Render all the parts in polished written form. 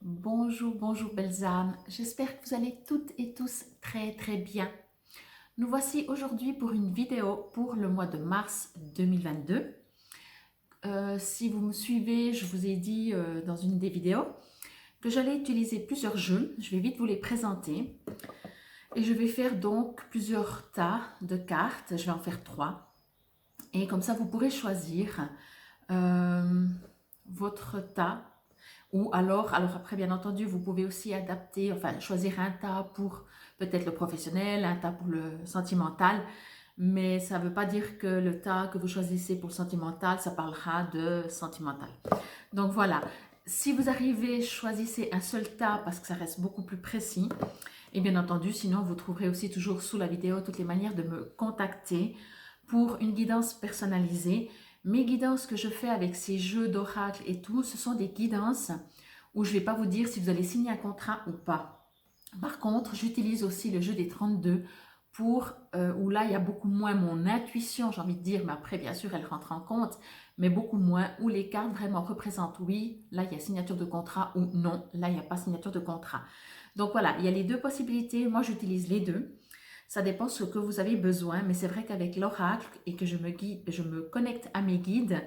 Bonjour, bonjour belles âmes. J'espère que vous allez toutes et tous très très bien. Nous voici aujourd'hui pour une vidéo pour le mois de mars 2022. Si vous me suivez, je vous ai dit dans une des vidéos que j'allais utiliser plusieurs jeux. Je vais vite vous les présenter. Et je vais faire donc plusieurs tas de cartes. Je vais en faire 3. Et comme ça, vous pourrez choisir euh, votre tas. Ou alors après, bien entendu, vous pouvez aussi adapter, enfin, choisir un tas pour peut-être le professionnel, un tas pour le sentimental. Mais ça ne veut pas dire que le tas que vous choisissez pour le sentimental, ça parlera de sentimental. Donc voilà, si vous arrivez, choisissez un seul tas parce que ça reste beaucoup plus précis. Et bien entendu, sinon, vous trouverez aussi toujours sous la vidéo toutes les manières de me contacter pour une guidance personnalisée. Mes guidances que je fais avec ces jeux d'oracle et tout, ce sont des guidances où je ne vais pas vous dire si vous allez signer un contrat ou pas. Par contre, j'utilise aussi le jeu des 32 où là, il y a beaucoup moins mon intuition, j'ai envie de dire, mais après, bien sûr, elle rentre en compte, mais beaucoup moins, où les cartes vraiment représentent oui, là, il y a signature de contrat ou non, là, il n'y a pas signature de contrat. Donc voilà, il y a les deux possibilités, moi, j'utilise les deux. Ça dépend de ce que vous avez besoin, mais c'est vrai qu'avec l'oracle et que je me connecte à mes guides,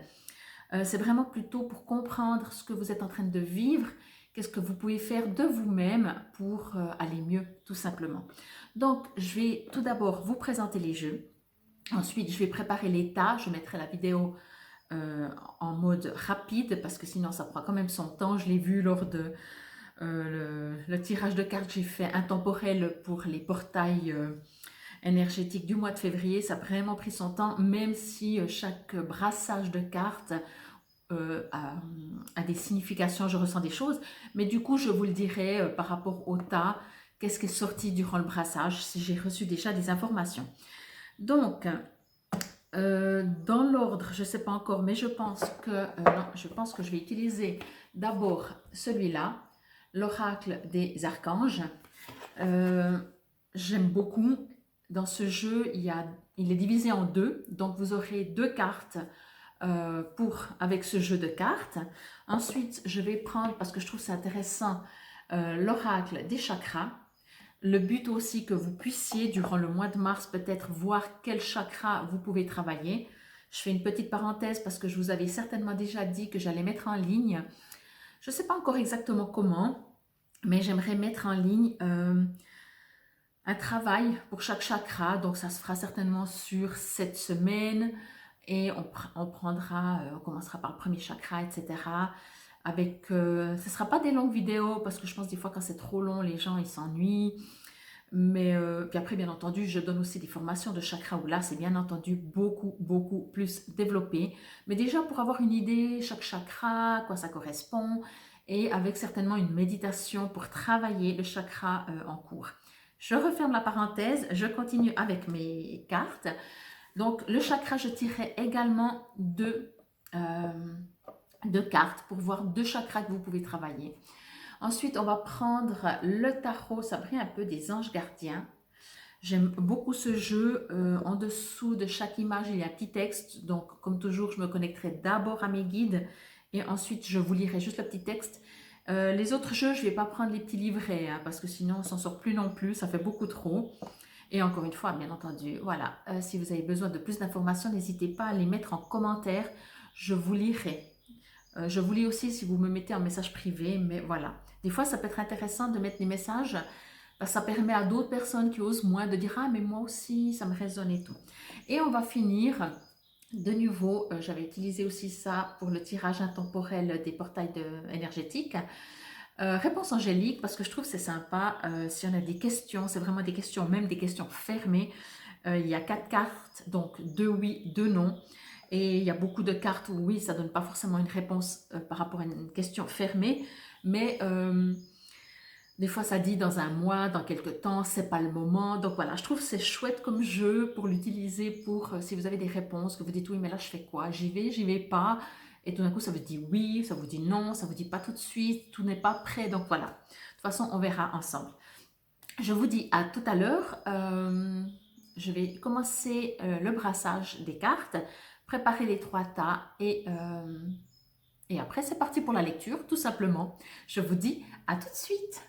c'est vraiment plutôt pour comprendre ce que vous êtes en train de vivre, qu'est-ce que vous pouvez faire de vous-même pour aller mieux, tout simplement. Donc, je vais tout d'abord vous présenter les jeux. Ensuite, je vais préparer les tas. Je mettrai la vidéo en mode rapide parce que sinon, ça prend quand même son temps. Je l'ai vu lors de le tirage de cartes que j'ai fait intemporel pour les portails énergétiques du mois de février. Ça a vraiment pris son temps, même si chaque brassage de cartes à des significations, je ressens des choses, mais du coup, je vous le dirai par rapport au tas, qu'est-ce qui est sorti durant le brassage, si j'ai reçu déjà des informations. Donc, dans l'ordre, je ne sais pas encore, mais non, je pense que je vais utiliser d'abord celui-là, l'oracle des archanges. Euh, J'aime beaucoup. Dans ce jeu, il est divisé en deux, donc vous aurez deux cartes avec ce jeu de cartes. Ensuite, je vais prendre, parce que je trouve ça intéressant, l'oracle des chakras. Le but aussi que vous puissiez, durant le mois de mars, peut-être voir quel chakra vous pouvez travailler. Je fais une petite parenthèse parce que je vous avais certainement déjà dit que j'allais mettre en ligne. Je ne sais pas encore exactement comment, mais j'aimerais mettre en ligne un travail pour chaque chakra. Donc, ça se fera certainement sur cette semaine. Et on commencera par le premier chakra, etc. Ce ne sera pas des longues vidéos parce que je pense des fois quand c'est trop long, les gens ils s'ennuient. Mais puis après, bien entendu, je donne aussi des formations de chakra où là, c'est bien entendu beaucoup, beaucoup plus développé. Mais déjà pour avoir une idée, chaque chakra, à quoi ça correspond, et avec certainement une méditation pour travailler le chakra en cours. Je referme la parenthèse, je continue avec mes cartes. Donc, le chakra, je tirerai également deux cartes pour voir deux chakras que vous pouvez travailler. Ensuite, on va prendre le tarot, ça brille un peu des anges gardiens. J'aime beaucoup ce jeu. En dessous de chaque image, il y a un petit texte. Donc, comme toujours, je me connecterai d'abord à mes guides et ensuite, je vous lirai juste le petit texte. Les autres jeux, je ne vais pas prendre les petits livrets hein, parce que sinon, on s'en sort plus non plus. Ça fait beaucoup trop. Et encore une fois, bien entendu, voilà, si vous avez besoin de plus d'informations, n'hésitez pas à les mettre en commentaire, je vous lirai. Je vous lis aussi si vous me mettez un message privé, mais voilà. Des fois, ça peut être intéressant de mettre des messages, parce que ça permet à d'autres personnes qui osent moins de dire « Ah, mais moi aussi, ça me résonne et tout ». Et on va finir de nouveau, j'avais utilisé aussi ça pour le tirage intemporel des portails énergétiques. Réponse angélique, parce que je trouve que c'est sympa. Si on a des questions, c'est vraiment des questions, même des questions fermées. Il y a 4 cartes, donc 2 oui, 2 non. Et il y a beaucoup de cartes où oui, ça ne donne pas forcément une réponse par rapport à une question fermée. Mais des fois, ça dit dans un mois, dans quelques temps, c'est pas le moment. Donc voilà, je trouve que c'est chouette comme jeu pour l'utiliser pour si vous avez des réponses, que vous dites oui, mais là je fais quoi? J'y vais pas. Et tout d'un coup, ça vous dit oui, ça vous dit non, ça vous dit pas tout de suite, tout n'est pas prêt. Donc voilà, de toute façon, on verra ensemble. Je vous dis à tout à l'heure. Je vais commencer le brassage des cartes, préparer les 3 tas et Et après, c'est parti pour la lecture, tout simplement. Je vous dis à tout de suite.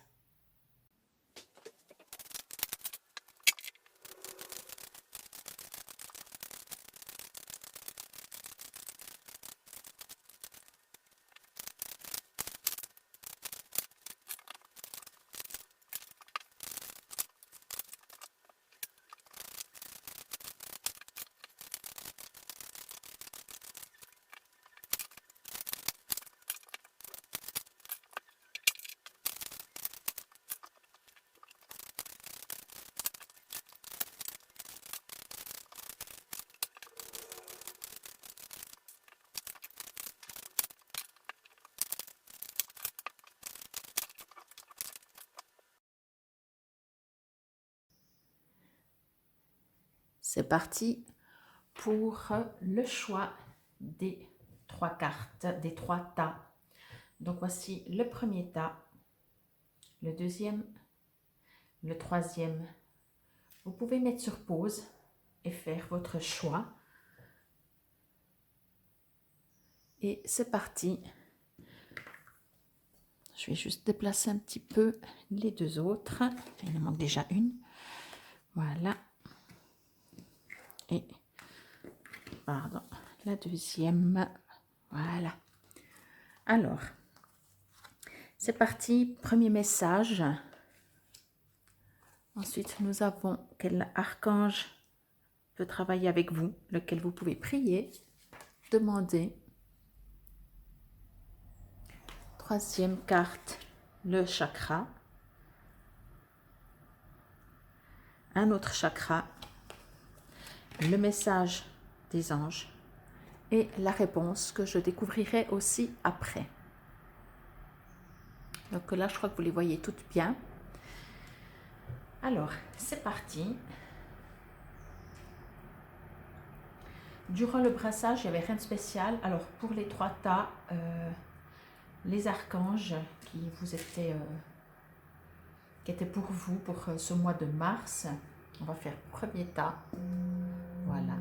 C'est parti pour le choix des 3 cartes, des 3 tas. Donc voici le premier tas, le deuxième, le troisième. Vous pouvez mettre sur pause et faire votre choix. Et c'est parti. Je vais juste déplacer un petit peu les deux autres. Il en manque déjà une. Voilà. Et, pardon, la deuxième. Voilà. Alors, c'est parti. Premier message. Ensuite, nous avons quel archange peut travailler avec vous, lequel vous pouvez prier, demander. Troisième carte, le chakra. Un autre chakra, le message des anges et la réponse que je découvrirai aussi après. Donc là, je crois que vous les voyez toutes bien. Alors, c'est parti. Durant le brassage, il n'y avait rien de spécial. Alors, pour les 3 tas, les archanges qui étaient pour vous pour ce mois de mars, on va faire premier tas. Voilà.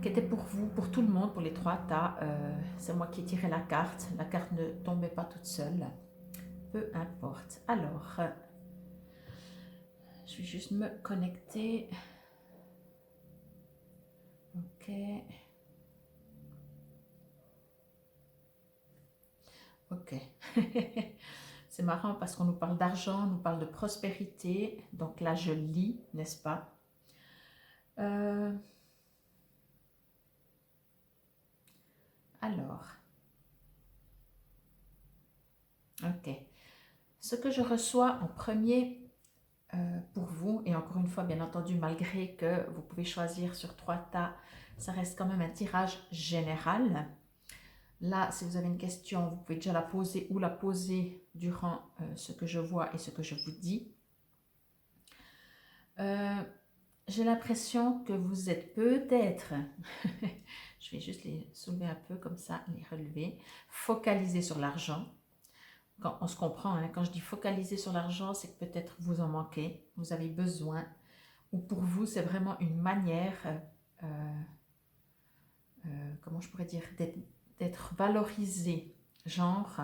Qui était pour vous, pour tout le monde, pour les 3 tas. C'est moi qui ai tiré la carte. La carte ne tombait pas toute seule. Peu importe. Alors, je vais juste me connecter. Ok. Ok. C'est marrant parce qu'on nous parle d'argent, on nous parle de prospérité. Donc là, je lis, n'est-ce pas? Alors. Ok. Ce que je reçois en premier pour vous, et encore une fois, bien entendu, malgré que vous pouvez choisir sur 3 tas, ça reste quand même un tirage général. Là, si vous avez une question, vous pouvez déjà la poser ou la poser durant ce que je vois et ce que je vous dis. J'ai l'impression que vous êtes peut-être, je vais juste les soulever un peu comme ça, les relever, focalisé sur l'argent. Quand on se comprend, hein, quand je dis focaliser sur l'argent, c'est que peut-être vous en manquez, vous avez besoin, ou pour vous, c'est vraiment une manière, comment je pourrais dire, d'être valorisé. Genre,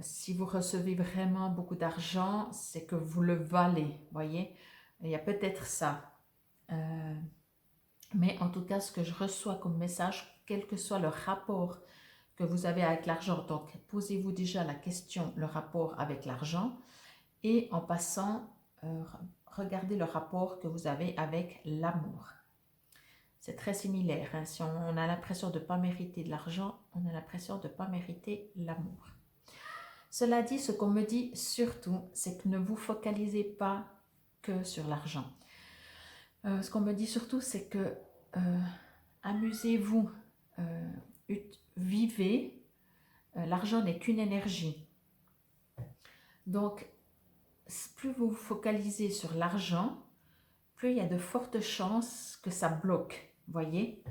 si vous recevez vraiment beaucoup d'argent, c'est que vous le valez, voyez. Il y a peut-être ça. Mais en tout cas, ce que je reçois comme message, quel que soit le rapport que vous avez avec l'argent, donc posez-vous déjà la question, le rapport avec l'argent, et en passant, regardez le rapport que vous avez avec l'amour. C'est très similaire, hein. Si on a l'impression de ne pas mériter de l'argent, on a l'impression de ne pas mériter l'amour. Cela dit, ce qu'on me dit surtout, c'est que ne vous focalisez pas que sur l'argent. Ce qu'on me dit surtout, c'est que amusez-vous, vivez, l'argent n'est qu'une énergie. Donc, plus vous vous focalisez sur l'argent, plus il y a de fortes chances que ça bloque, voyez.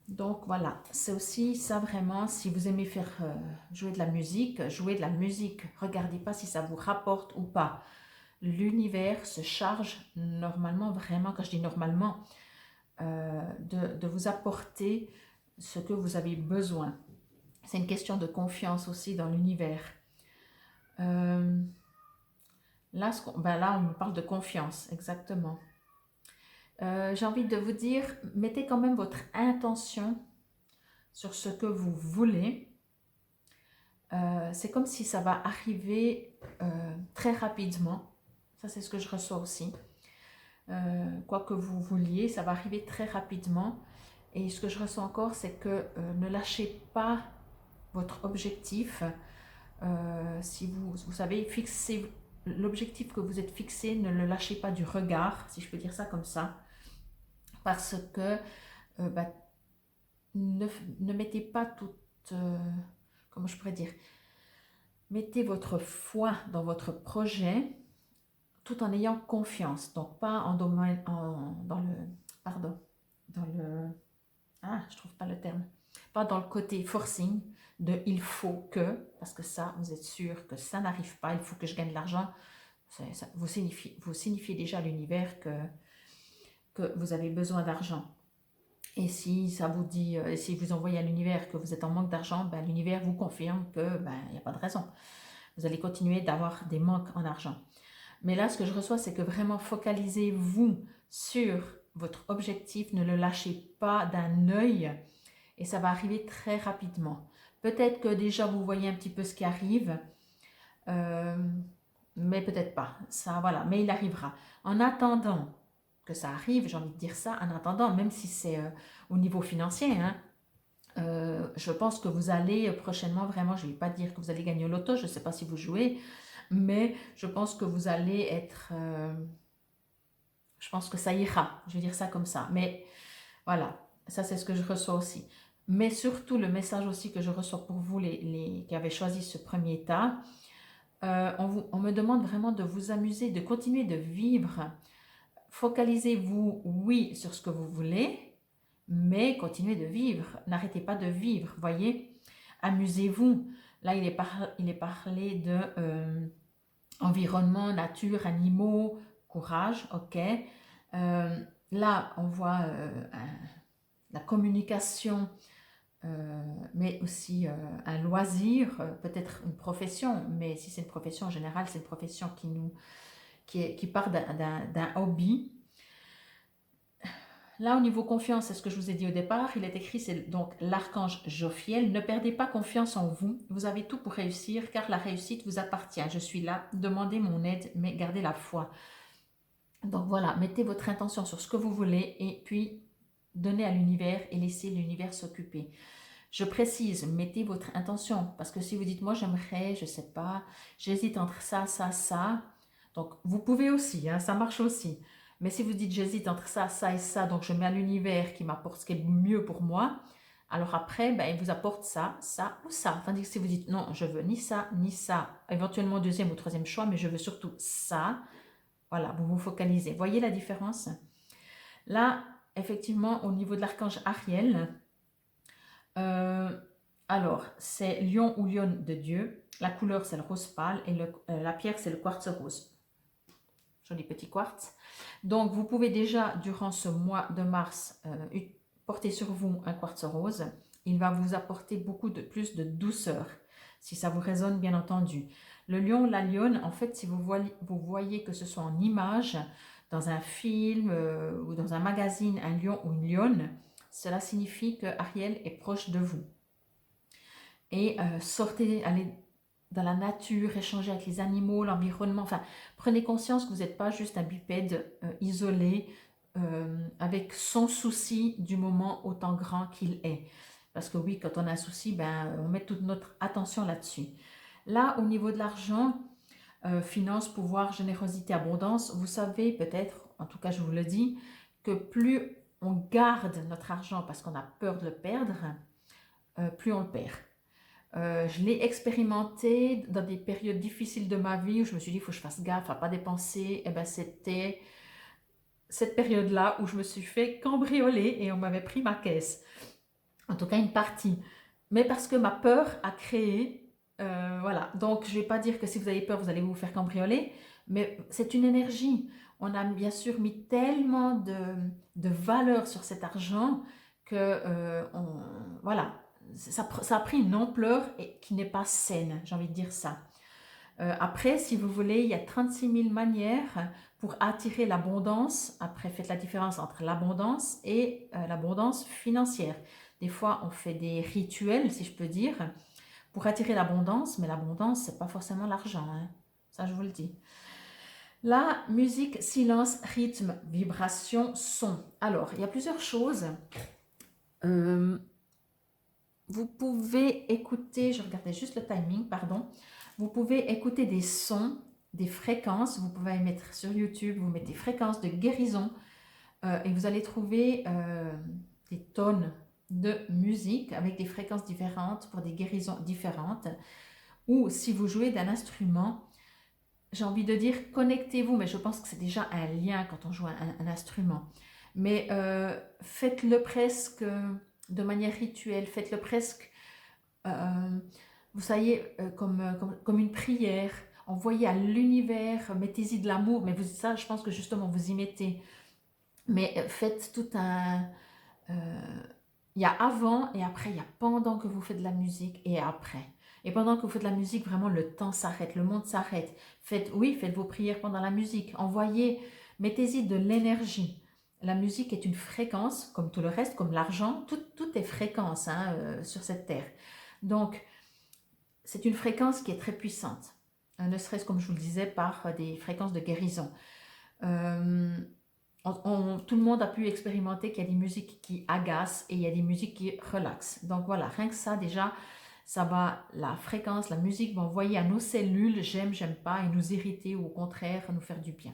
Donc voilà, c'est aussi ça vraiment, si vous aimez faire jouer de la musique, jouez de la musique. Regardez pas si ça vous rapporte ou pas. L'univers se charge normalement, vraiment, quand je dis normalement, de vous apporter ce que vous avez besoin. C'est une question de confiance aussi dans l'univers. Là, là, on me parle de confiance, exactement. J'ai envie de vous dire, mettez quand même votre intention sur ce que vous voulez. C'est comme si ça va arriver très rapidement. Ça, c'est ce que je reçois aussi. Quoi que vous vouliez, ça va arriver très rapidement. Et ce que je reçois encore, c'est que ne lâchez pas votre objectif. Si vous savez, fixer l'objectif que vous êtes fixé, ne le lâchez pas du regard, si je peux dire ça comme ça. Parce que ne mettez pas toute... comment je pourrais dire, mettez votre foi dans votre projet tout en ayant confiance. Donc pas dans le, je trouve pas le terme, pas dans le côté forcing de il faut que, parce que ça, vous êtes sûr que ça n'arrive pas, il faut que je gagne de l'argent. Vous signifiez déjà à l'univers que vous avez besoin d'argent. Et si ça vous dit, si vous envoyez à l'univers que vous êtes en manque d'argent, ben, l'univers vous confirme que il n'y a pas de raison. Vous allez continuer d'avoir des manques en argent. Mais là, ce que je reçois, c'est que vraiment focalisez-vous sur votre objectif, ne le lâchez pas d'un œil et ça va arriver très rapidement. Peut-être que déjà vous voyez un petit peu ce qui arrive, mais peut-être pas. Ça, voilà, mais il arrivera. En attendant que ça arrive, j'ai envie de dire ça, en attendant, même si c'est au niveau financier, hein, je pense que vous allez prochainement, vraiment, je ne vais pas dire que vous allez gagner au loto, je ne sais pas si vous jouez, mais je pense que vous allez être... je pense que ça ira, je vais dire ça comme ça. Mais voilà, ça c'est ce que je reçois aussi. Mais surtout, le message aussi que je reçois pour vous, qui avez choisi ce premier état, on me demande vraiment de vous amuser, de continuer de vivre. Focalisez-vous, oui, sur ce que vous voulez, mais continuez de vivre. N'arrêtez pas de vivre, voyez. Amusez-vous. Là, il est parlé de environnement, nature, animaux, courage, ok. Là, on voit la communication, mais aussi un loisir, peut-être une profession, mais si c'est une profession en général, c'est une profession qui part d'un hobby. Là, au niveau confiance, c'est ce que je vous ai dit au départ, il est écrit, c'est donc l'archange Jophiel. Ne perdez pas confiance en vous, vous avez tout pour réussir, car la réussite vous appartient. Je suis là, demandez mon aide, mais gardez la foi. Donc voilà, mettez votre intention sur ce que vous voulez et puis donnez à l'univers et laissez l'univers s'occuper. Je précise, mettez votre intention, parce que si vous dites, moi j'aimerais, je ne sais pas, j'hésite entre ça, ça, ça, donc vous pouvez aussi, hein, ça marche aussi. Mais si vous dites, j'hésite entre ça, ça et ça, donc je mets à l'univers qui m'apporte ce qui est mieux pour moi, alors après, il vous apporte ça, ça ou ça. Tandis que si vous dites, non, je veux ni ça, éventuellement deuxième ou troisième choix, mais je veux surtout ça, voilà, vous vous focalisez. Voyez la différence? Là, effectivement, au niveau de l'archange Ariel, alors, c'est lion ou lionne de Dieu. La couleur, c'est le rose pâle et la pierre, c'est le quartz rose. Joli petit quartz. Donc, vous pouvez déjà, durant ce mois de mars, porter sur vous un quartz rose. Il va vous apporter beaucoup plus de douceur, si ça vous résonne, bien entendu. Le lion, la lionne, en fait, si vous voyez que ce soit en image, dans un film ou dans un magazine, un lion ou une lionne, cela signifie que Ariel est proche de vous. Et sortez, allez dans la nature, échanger avec les animaux, l'environnement. Enfin, prenez conscience que vous n'êtes pas juste un bipède isolé avec son souci du moment autant grand qu'il est. Parce que oui, quand on a un souci, on met toute notre attention là-dessus. Là, au niveau de l'argent, finances, pouvoir, générosité, abondance, vous savez peut-être, en tout cas je vous le dis, que plus on garde notre argent parce qu'on a peur de le perdre, plus on le perd. Je l'ai expérimenté dans des périodes difficiles de ma vie où je me suis dit, il faut que je fasse gaffe à ne pas dépenser. Et c'était cette période-là où je me suis fait cambrioler et on m'avait pris ma caisse. En tout cas, une partie. Mais parce que ma peur a créé, voilà. Donc, je ne vais pas dire que si vous avez peur, vous allez vous faire cambrioler, mais c'est une énergie. On a bien sûr mis tellement de valeur sur cet argent que voilà, ça a pris une ampleur qui n'est pas saine, j'ai envie de dire ça. Après, si vous voulez, il y a 36 000 manières pour attirer l'abondance. Après, faites la différence entre l'abondance et l'abondance financière. Des fois, on fait des rituels, si je peux dire, pour attirer l'abondance, mais l'abondance, c'est pas forcément l'argent, hein. Ça, je vous le dis. La musique, silence, rythme, vibration, son. Alors, il y a plusieurs choses. Vous pouvez écouter, je regardais juste le timing, pardon. Vous pouvez écouter des sons, des fréquences. Vous pouvez mettre sur YouTube, vous mettez fréquences de guérison et vous allez trouver des tonnes de musique avec des fréquences différentes pour des guérisons différentes. Ou si vous jouez d'un instrument, j'ai envie de dire connectez-vous, mais je pense que c'est déjà un lien quand on joue un instrument. Mais faites-le presque de manière rituelle, faites-le presque, vous savez, comme une prière. Envoyez à l'univers, mettez-y de l'amour, mais ça, je pense que justement, vous y mettez. Mais faites tout un... il y a avant et après, il y a pendant que vous faites de la musique et après. Et pendant que vous faites de la musique, vraiment, le temps s'arrête, le monde s'arrête. Faites vos prières pendant la musique. Envoyez, mettez-y de l'énergie. La musique est une fréquence, comme tout le reste, comme l'argent. Tout est fréquence hein, sur cette terre. Donc, c'est une fréquence qui est très puissante. Ne serait-ce, comme je vous le disais, par des fréquences de guérison. Tout le monde a pu expérimenter qu'il y a des musiques qui agacent et il y a des musiques qui relaxent. Donc voilà, rien que ça déjà, ça va, la fréquence, la musique va envoyer à nos cellules j'aime, j'aime pas et nous irriter ou au contraire nous faire du bien.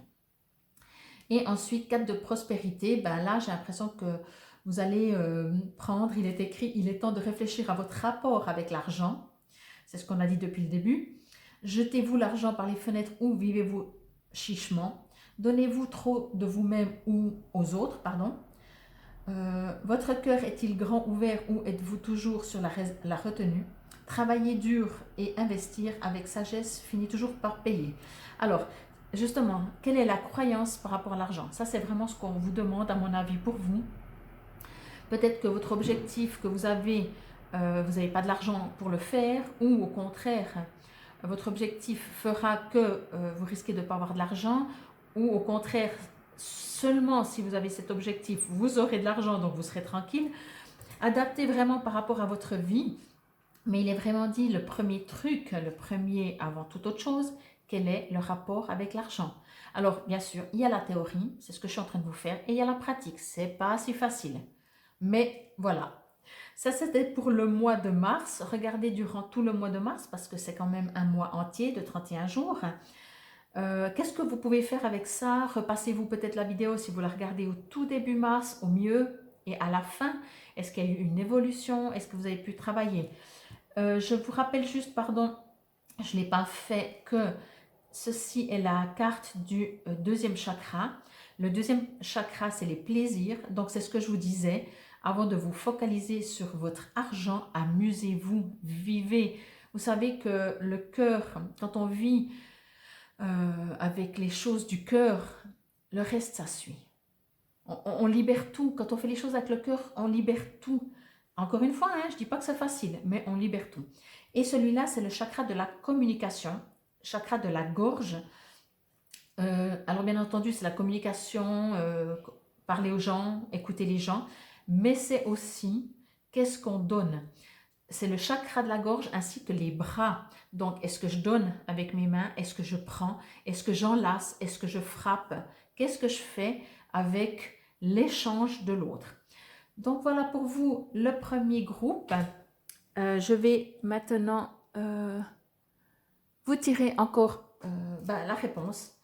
Et ensuite, 4 de prospérité, ben là j'ai l'impression que vous allez prendre, il est écrit, il est temps de réfléchir à votre rapport avec l'argent. C'est ce qu'on a dit depuis le début. Jetez-vous l'argent par les fenêtres ou vivez-vous chichement. Donnez-vous trop de vous-même ou aux autres, pardon. Votre cœur est-il grand ouvert ou êtes-vous toujours sur la retenue? Travailler dur et investir avec sagesse finit toujours par payer. Alors, justement, quelle est la croyance par rapport à l'argent? Ça, c'est vraiment ce qu'on vous demande, à mon avis, pour vous. Peut-être que votre objectif que vous n'avez pas de l'argent pour le faire, ou au contraire, votre objectif fera que vous risquez de ne pas avoir de l'argent, ou au contraire, seulement si vous avez cet objectif, vous aurez de l'argent, donc vous serez tranquille. Adaptez vraiment par rapport à votre vie, mais il est vraiment dit le premier truc, le premier avant toute autre chose, quel est le rapport avec l'argent. Alors, bien sûr, il y a la théorie, c'est ce que je suis en train de vous faire, et il y a la pratique, c'est pas si facile. Mais voilà, ça c'était pour le mois de mars. Regardez durant tout le mois de mars, parce que c'est quand même un mois entier de 31 jours. Qu'est-ce que vous pouvez faire avec ça? Repassez-vous peut-être la vidéo si vous la regardez au tout début mars, au mieux, et à la fin. Est-ce qu'il y a eu une évolution? Est-ce que vous avez pu travailler? Je vous rappelle juste, pardon, je ne l'ai pas fait, que ceci est la carte du deuxième chakra. Le deuxième chakra, c'est les plaisirs. Donc, c'est ce que je vous disais. Avant de vous focaliser sur votre argent, amusez-vous, vivez. Vous savez que le cœur, quand on vit avec les choses du cœur, le reste, ça suit. On libère tout. Quand on fait les choses avec le cœur, on libère tout. Encore une fois, hein, je ne dis pas que c'est facile, mais on libère tout. Et celui-là, c'est le chakra de la communication, chakra de la gorge. Alors bien entendu, c'est la communication, parler aux gens, écouter les gens, mais c'est aussi qu'est-ce qu'on donne. C'est le chakra de la gorge ainsi que les bras. Donc, est-ce que je donne avec mes mains? Est-ce que je prends? Est-ce que j'enlace? Est-ce que je frappe? Qu'est-ce que je fais avec l'échange de l'autre? Donc, voilà pour vous le premier groupe. Je vais maintenant vous tirer encore la réponse.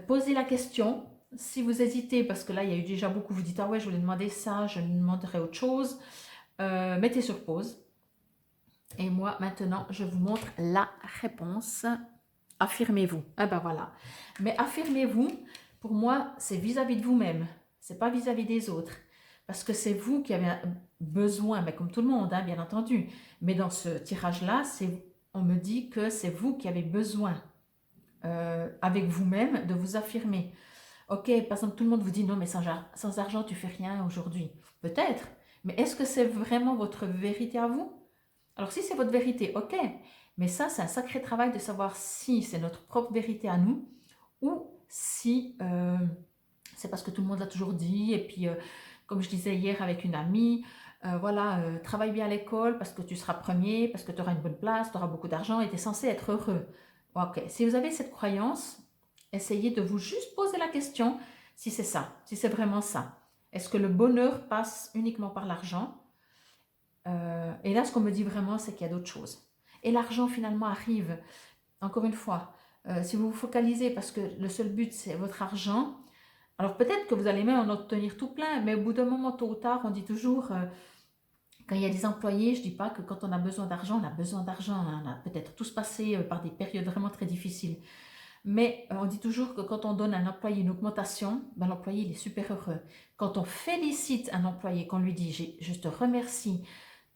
Posez la question. Si vous hésitez, parce que là, il y a eu déjà beaucoup, vous dites « Ah ouais, je voulais demander ça, je demanderai autre chose », mettez sur pause. Et moi, maintenant, je vous montre la réponse. Affirmez-vous. Ah ben voilà. Mais affirmez-vous, pour moi, c'est vis-à-vis de vous-même. Ce n'est pas vis-à-vis des autres. Parce que c'est vous qui avez besoin, mais comme tout le monde, hein, bien entendu. Mais dans ce tirage-là, on me dit que c'est vous qui avez besoin, avec vous-même, de vous affirmer. Ok, par exemple, tout le monde vous dit non, mais sans argent, tu fais rien aujourd'hui. Peut-être, mais est-ce que c'est vraiment votre vérité à vous? Alors si c'est votre vérité, ok, mais ça, c'est un sacré travail de savoir si c'est notre propre vérité à nous ou si c'est parce que tout le monde l'a toujours dit. Et puis, comme je disais hier avec une amie, voilà, travaille bien à l'école parce que tu seras premier, parce que tu auras une bonne place, tu auras beaucoup d'argent et tu es censé être heureux. Ok, si vous avez cette croyance, essayez de vous juste poser la question si c'est ça, si c'est vraiment ça. Est-ce que le bonheur passe uniquement par l'argent? Et là, ce qu'on me dit vraiment, c'est qu'il y a d'autres choses. Et l'argent, finalement, arrive. Encore une fois, si vous vous focalisez parce que le seul but, c'est votre argent, alors peut-être que vous allez même en obtenir tout plein, mais au bout d'un moment, tôt ou tard, on dit toujours, quand il y a des employés, je ne dis pas que quand on a besoin d'argent, on a besoin d'argent. Hein. On a peut-être tous passé par des périodes vraiment très difficiles. Mais on dit toujours que quand on donne à un employé une augmentation, ben, l'employé il est super heureux. Quand on félicite un employé, qu'on lui dit je te remercie,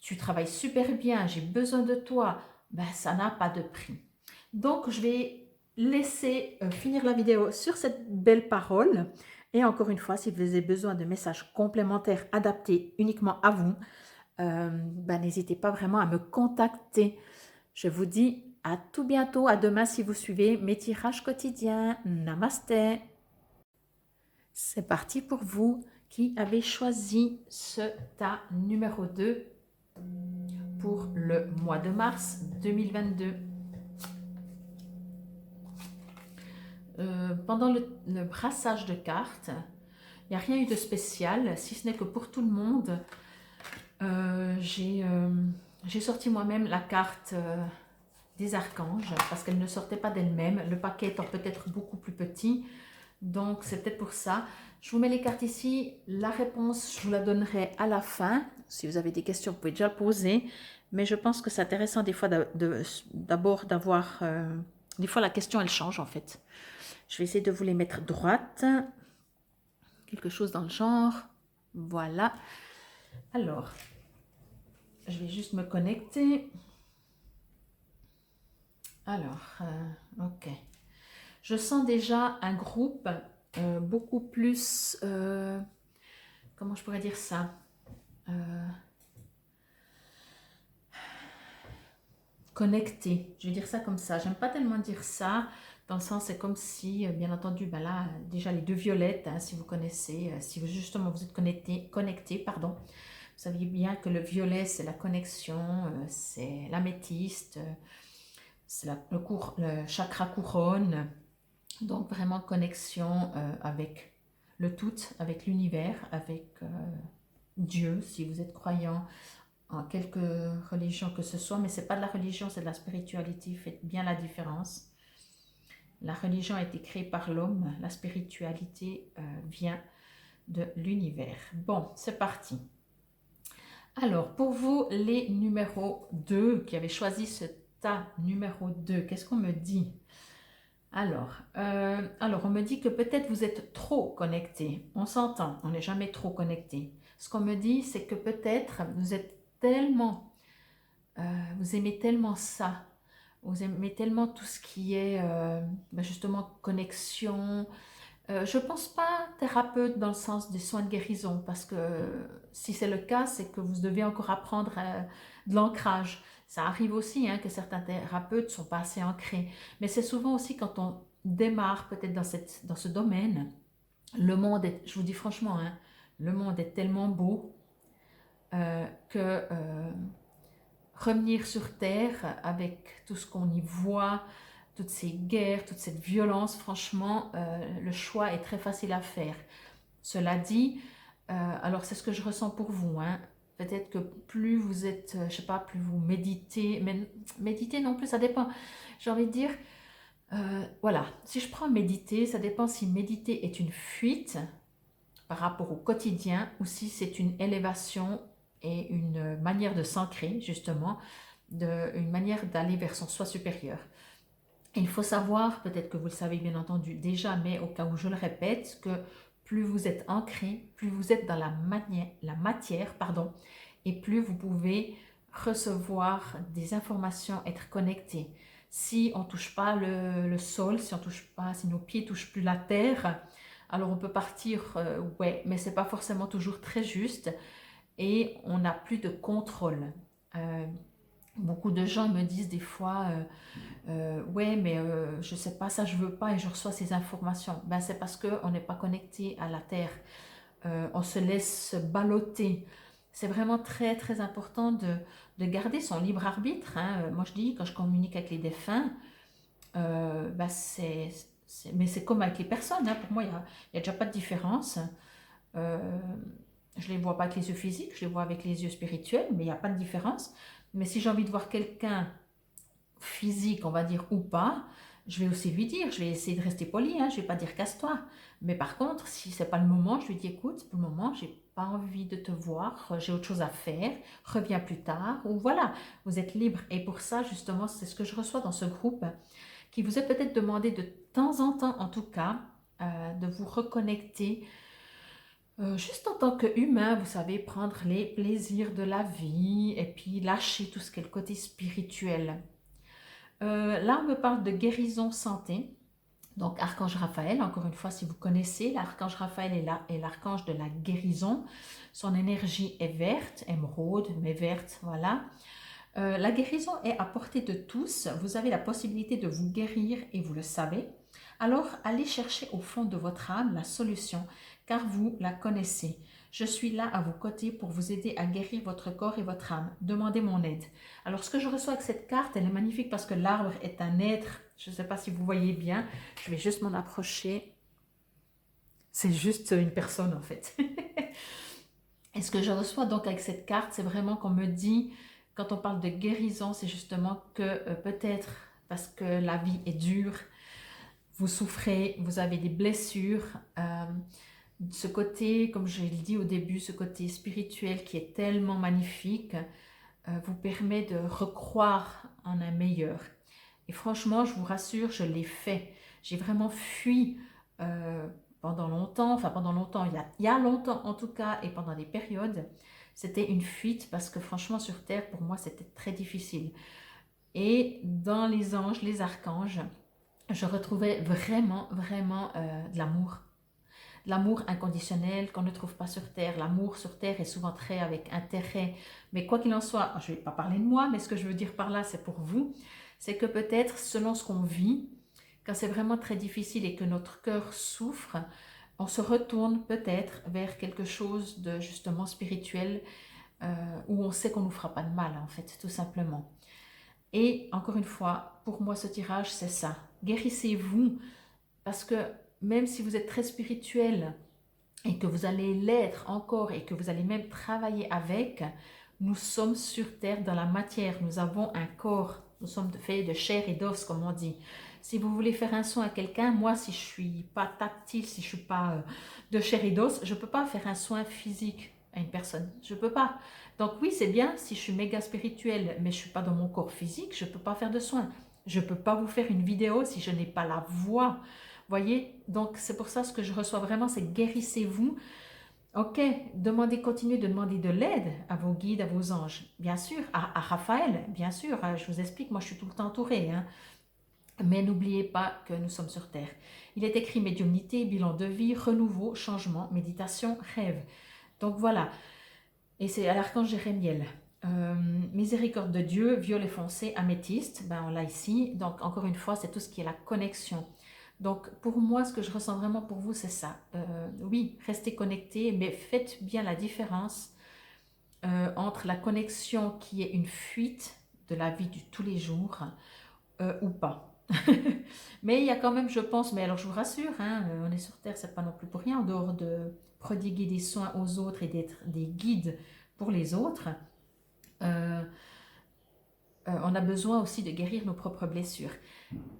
tu travailles super bien, j'ai besoin de toi, ben, ça n'a pas de prix. Donc je vais laisser finir la vidéo sur cette belle parole. Et encore une fois, si vous avez besoin de messages complémentaires adaptés uniquement à vous, ben, n'hésitez pas vraiment à me contacter. Je vous dis à tout bientôt, à demain si vous suivez mes tirages quotidiens. Namasté. C'est parti pour vous qui avez choisi ce tas numéro 2 pour le mois de mars 2022. Pendant le brassage de cartes, il n'y a rien eu de spécial, si ce n'est que pour tout le monde, j'ai sorti moi-même la carte des archanges parce qu'elle ne sortait pas d'elle-même, le paquet étant peut-être beaucoup plus petit, donc c'est peut-être pour ça. Je vous mets les cartes ici, la réponse je vous la donnerai à la fin. Si vous avez des questions, vous pouvez déjà le poser, mais je pense que c'est intéressant des fois d'abord d'avoir... des fois la question elle change en fait. Je vais essayer de vous les mettre droites, quelque chose dans le genre, voilà. Alors, je vais juste me connecter. Alors, ok. Je sens déjà un groupe beaucoup plus, comment je pourrais dire ça, connecté. Je vais dire ça comme ça. J'aime pas tellement dire ça, dans le sens c'est comme si, bien entendu, ben là, déjà les deux violettes, hein, si vous connaissez, si vous, justement vous êtes connecté, pardon, vous saviez bien que le violet c'est la connexion, c'est l'améthyste, c'est le chakra couronne. Donc vraiment connexion avec le tout, avec l'univers, avec Dieu, si vous êtes croyant en quelque religion que ce soit, mais ce n'est pas de la religion, c'est de la spiritualité, faites bien la différence. La religion a été créée par l'homme, la spiritualité vient de l'univers. Bon, c'est parti. Alors, pour vous, les numéros 2, qui avez choisi ce tas numéro 2, qu'est-ce qu'on me dit ? Alors, on me dit que peut-être vous êtes trop connecté. On s'entend, on n'est jamais trop connecté. Ce qu'on me dit, c'est que peut-être vous êtes tellement, vous aimez tellement ça, vous aimez tellement tout ce qui est justement connexion. Je ne pense pas thérapeute dans le sens des soins de guérison, parce que si c'est le cas, c'est que vous devez encore apprendre de l'ancrage. Ça arrive aussi hein, que certains thérapeutes ne sont pas assez ancrés, mais c'est souvent aussi quand on démarre peut-être dans ce domaine, le monde est, je vous dis franchement, hein, le monde est tellement beau que revenir sur Terre avec tout ce qu'on y voit, toutes ces guerres, toute cette violence, franchement, le choix est très facile à faire. Cela dit, alors c'est ce que je ressens pour vous, hein. Peut-être que plus vous êtes, je sais pas, plus vous méditez, mais méditer non plus, ça dépend. J'ai envie de dire, voilà, si je prends méditer, ça dépend si méditer est une fuite par rapport au quotidien ou si c'est une élévation et une manière de s'ancrer, justement, une manière d'aller vers son soi supérieur. Il faut savoir, peut-être que vous le savez bien entendu déjà, mais au cas où je le répète, que plus vous êtes ancré, plus vous êtes dans la matière, et plus vous pouvez recevoir des informations, être connecté. Si on ne touche pas le sol, si nos pieds ne touchent plus la terre, Alors on peut partir, ouais, mais c'est pas forcément toujours très juste et on n'a plus de contrôle. Euh, Beaucoup de gens me disent des fois, ouais, mais je sais pas, ça je veux pas et je reçois ces informations. Ben, c'est parce qu'on n'est pas connecté à la Terre. On se laisse balloter. C'est vraiment très très important de garder son libre arbitre, hein. Moi je dis, quand je communique avec les défunts, ben mais c'est comme avec les personnes, hein. Pour moi, il y a déjà pas de différence. Euh, je les vois pas avec les yeux physiques, je les vois avec les yeux spirituels, mais il n'y a pas de différence. Mais si j'ai envie de voir quelqu'un physique, on va dire, ou pas, je vais aussi lui dire, je vais essayer de rester poli, hein, je vais pas dire casse-toi. Mais par contre, si c'est pas le moment, je lui dis écoute, pour le moment, j'ai pas envie de te voir, j'ai autre chose à faire, reviens plus tard, ou voilà, vous êtes libre. Et pour ça, justement, c'est ce que je reçois dans ce groupe, qui vous est peut-être demandé de temps en temps, en tout cas, de vous reconnecter. Juste en tant qu'humain, vous savez, prendre les plaisirs de la vie et puis lâcher tout ce qui est le côté spirituel. Là, on me parle de guérison santé. Donc, Archange Raphaël, encore une fois, si vous connaissez, l'Archange Raphaël est l'archange de la guérison. Son énergie est verte, émeraude, mais verte, voilà. La guérison est à portée de tous. Vous avez la possibilité de vous guérir et vous le savez. Alors, allez chercher au fond de votre âme la solution, car vous la connaissez. Je suis là à vos côtés pour vous aider à guérir votre corps et votre âme. Demandez mon aide. Alors, ce que je reçois avec cette carte, elle est magnifique parce que l'arbre est un être. Je ne sais pas si vous voyez bien. Je vais juste m'en approcher. C'est juste une personne en fait. Et ce que je reçois donc avec cette carte, c'est vraiment qu'on me dit, quand on parle de guérison, c'est justement que peut-être parce que la vie est dure, vous souffrez, vous avez des blessures, ce côté, comme je l'ai dit au début, ce côté spirituel qui est tellement magnifique, vous permet de recroire en un meilleur. Et franchement, je vous rassure, je l'ai fait. J'ai vraiment fui euh, pendant longtemps, enfin pendant longtemps, il y a longtemps en tout cas, et pendant des périodes, c'était une fuite parce que franchement sur Terre, pour moi, c'était très difficile. Et dans les anges, les archanges, je retrouvais vraiment, vraiment de l'amour. L'amour inconditionnel qu'on ne trouve pas sur Terre. L'amour sur Terre est souvent très avec intérêt. Mais quoi qu'il en soit, je ne vais pas parler de moi, mais ce que je veux dire par là, c'est pour vous. C'est que peut-être, selon ce qu'on vit, quand c'est vraiment très difficile et que notre cœur souffre, on se retourne peut-être vers quelque chose de justement spirituel où on sait qu'on ne nous fera pas de mal, en fait, tout simplement. Et encore une fois, pour moi, ce tirage, c'est ça. Guérissez-vous parce que même si vous êtes très spirituel et que vous allez l'être encore et que vous allez même travailler avec, nous sommes sur Terre dans la matière, nous avons un corps, nous sommes faits de chair et d'os comme on dit. Si vous voulez faire un soin à quelqu'un, moi si je suis pas tactile, si je suis pas de chair et d'os, je peux pas faire un soin physique à une personne, je peux pas. Donc oui c'est bien si je suis méga spirituelle mais je suis pas dans mon corps physique, je peux pas faire de soins. Je peux pas vous faire une vidéo si je n'ai pas la voix. Voyez, donc c'est pour ça ce que je reçois vraiment, c'est guérissez-vous. Ok, demandez, continuez de demander de l'aide à vos guides, à vos anges. Bien sûr, à Raphaël, bien sûr, je vous explique, moi je suis tout le temps entourée. Hein. Mais n'oubliez pas que nous sommes sur Terre. Il est écrit médiumnité, bilan de vie, renouveau, changement, méditation, rêve. Donc voilà, et c'est à l'archange Jérémiel. Miséricorde de Dieu, violet foncé, améthyste, ben on l'a ici. Donc encore une fois, c'est tout ce qui est la connexion. Donc pour moi, ce que je ressens vraiment pour vous, c'est ça. Oui, restez connectés, mais faites bien la différence entre la connexion qui est une fuite de la vie de tous les jours ou pas. Mais il y a quand même, je pense, mais alors je vous rassure, hein, on est sur Terre, c'est pas non plus pour rien, en dehors de prodiguer des soins aux autres et d'être des guides pour les autres, euh, on a besoin aussi de guérir nos propres blessures.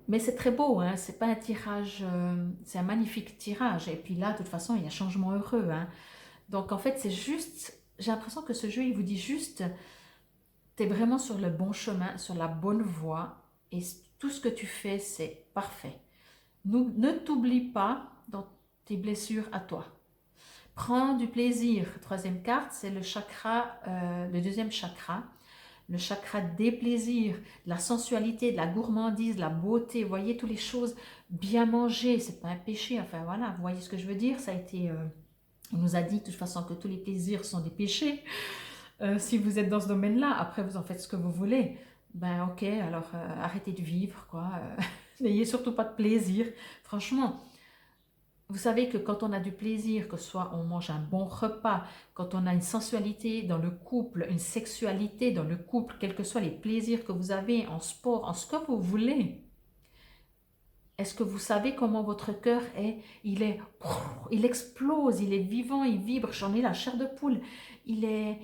Mais c'est très beau, hein, c'est pas un tirage, c'est un magnifique tirage. Et puis là, de toute façon, il y a changement heureux. Hein. Donc en fait, c'est juste, j'ai l'impression que ce jeu, il vous dit juste, tu es vraiment sur le bon chemin, sur la bonne voie, et tout ce que tu fais, c'est parfait. Ne t'oublie pas dans tes blessures à toi. Prends du plaisir. Troisième carte, c'est le chakra, le deuxième chakra. le chakra des plaisirs, de la sensualité, de la gourmandise, de la beauté. Vous voyez, toutes les choses, bien manger, c'est pas un péché. Enfin voilà, vous voyez ce que je veux dire. Ça a été, on nous a dit de toute façon que tous les plaisirs sont des péchés. Si vous êtes dans ce domaine-là, après vous en faites ce que vous voulez. Ben ok, alors arrêtez de vivre, quoi. N'ayez surtout pas de plaisir. Franchement, vous savez que quand on a du plaisir, que ce soit on mange un bon repas, quand on a une sensualité dans le couple, une sexualité dans le couple, quels que soient les plaisirs que vous avez en sport, en ce que vous voulez, est-ce que vous savez comment votre cœur est? Il explose, il est vivant, il vibre, j'en ai la chair de poule. Il est...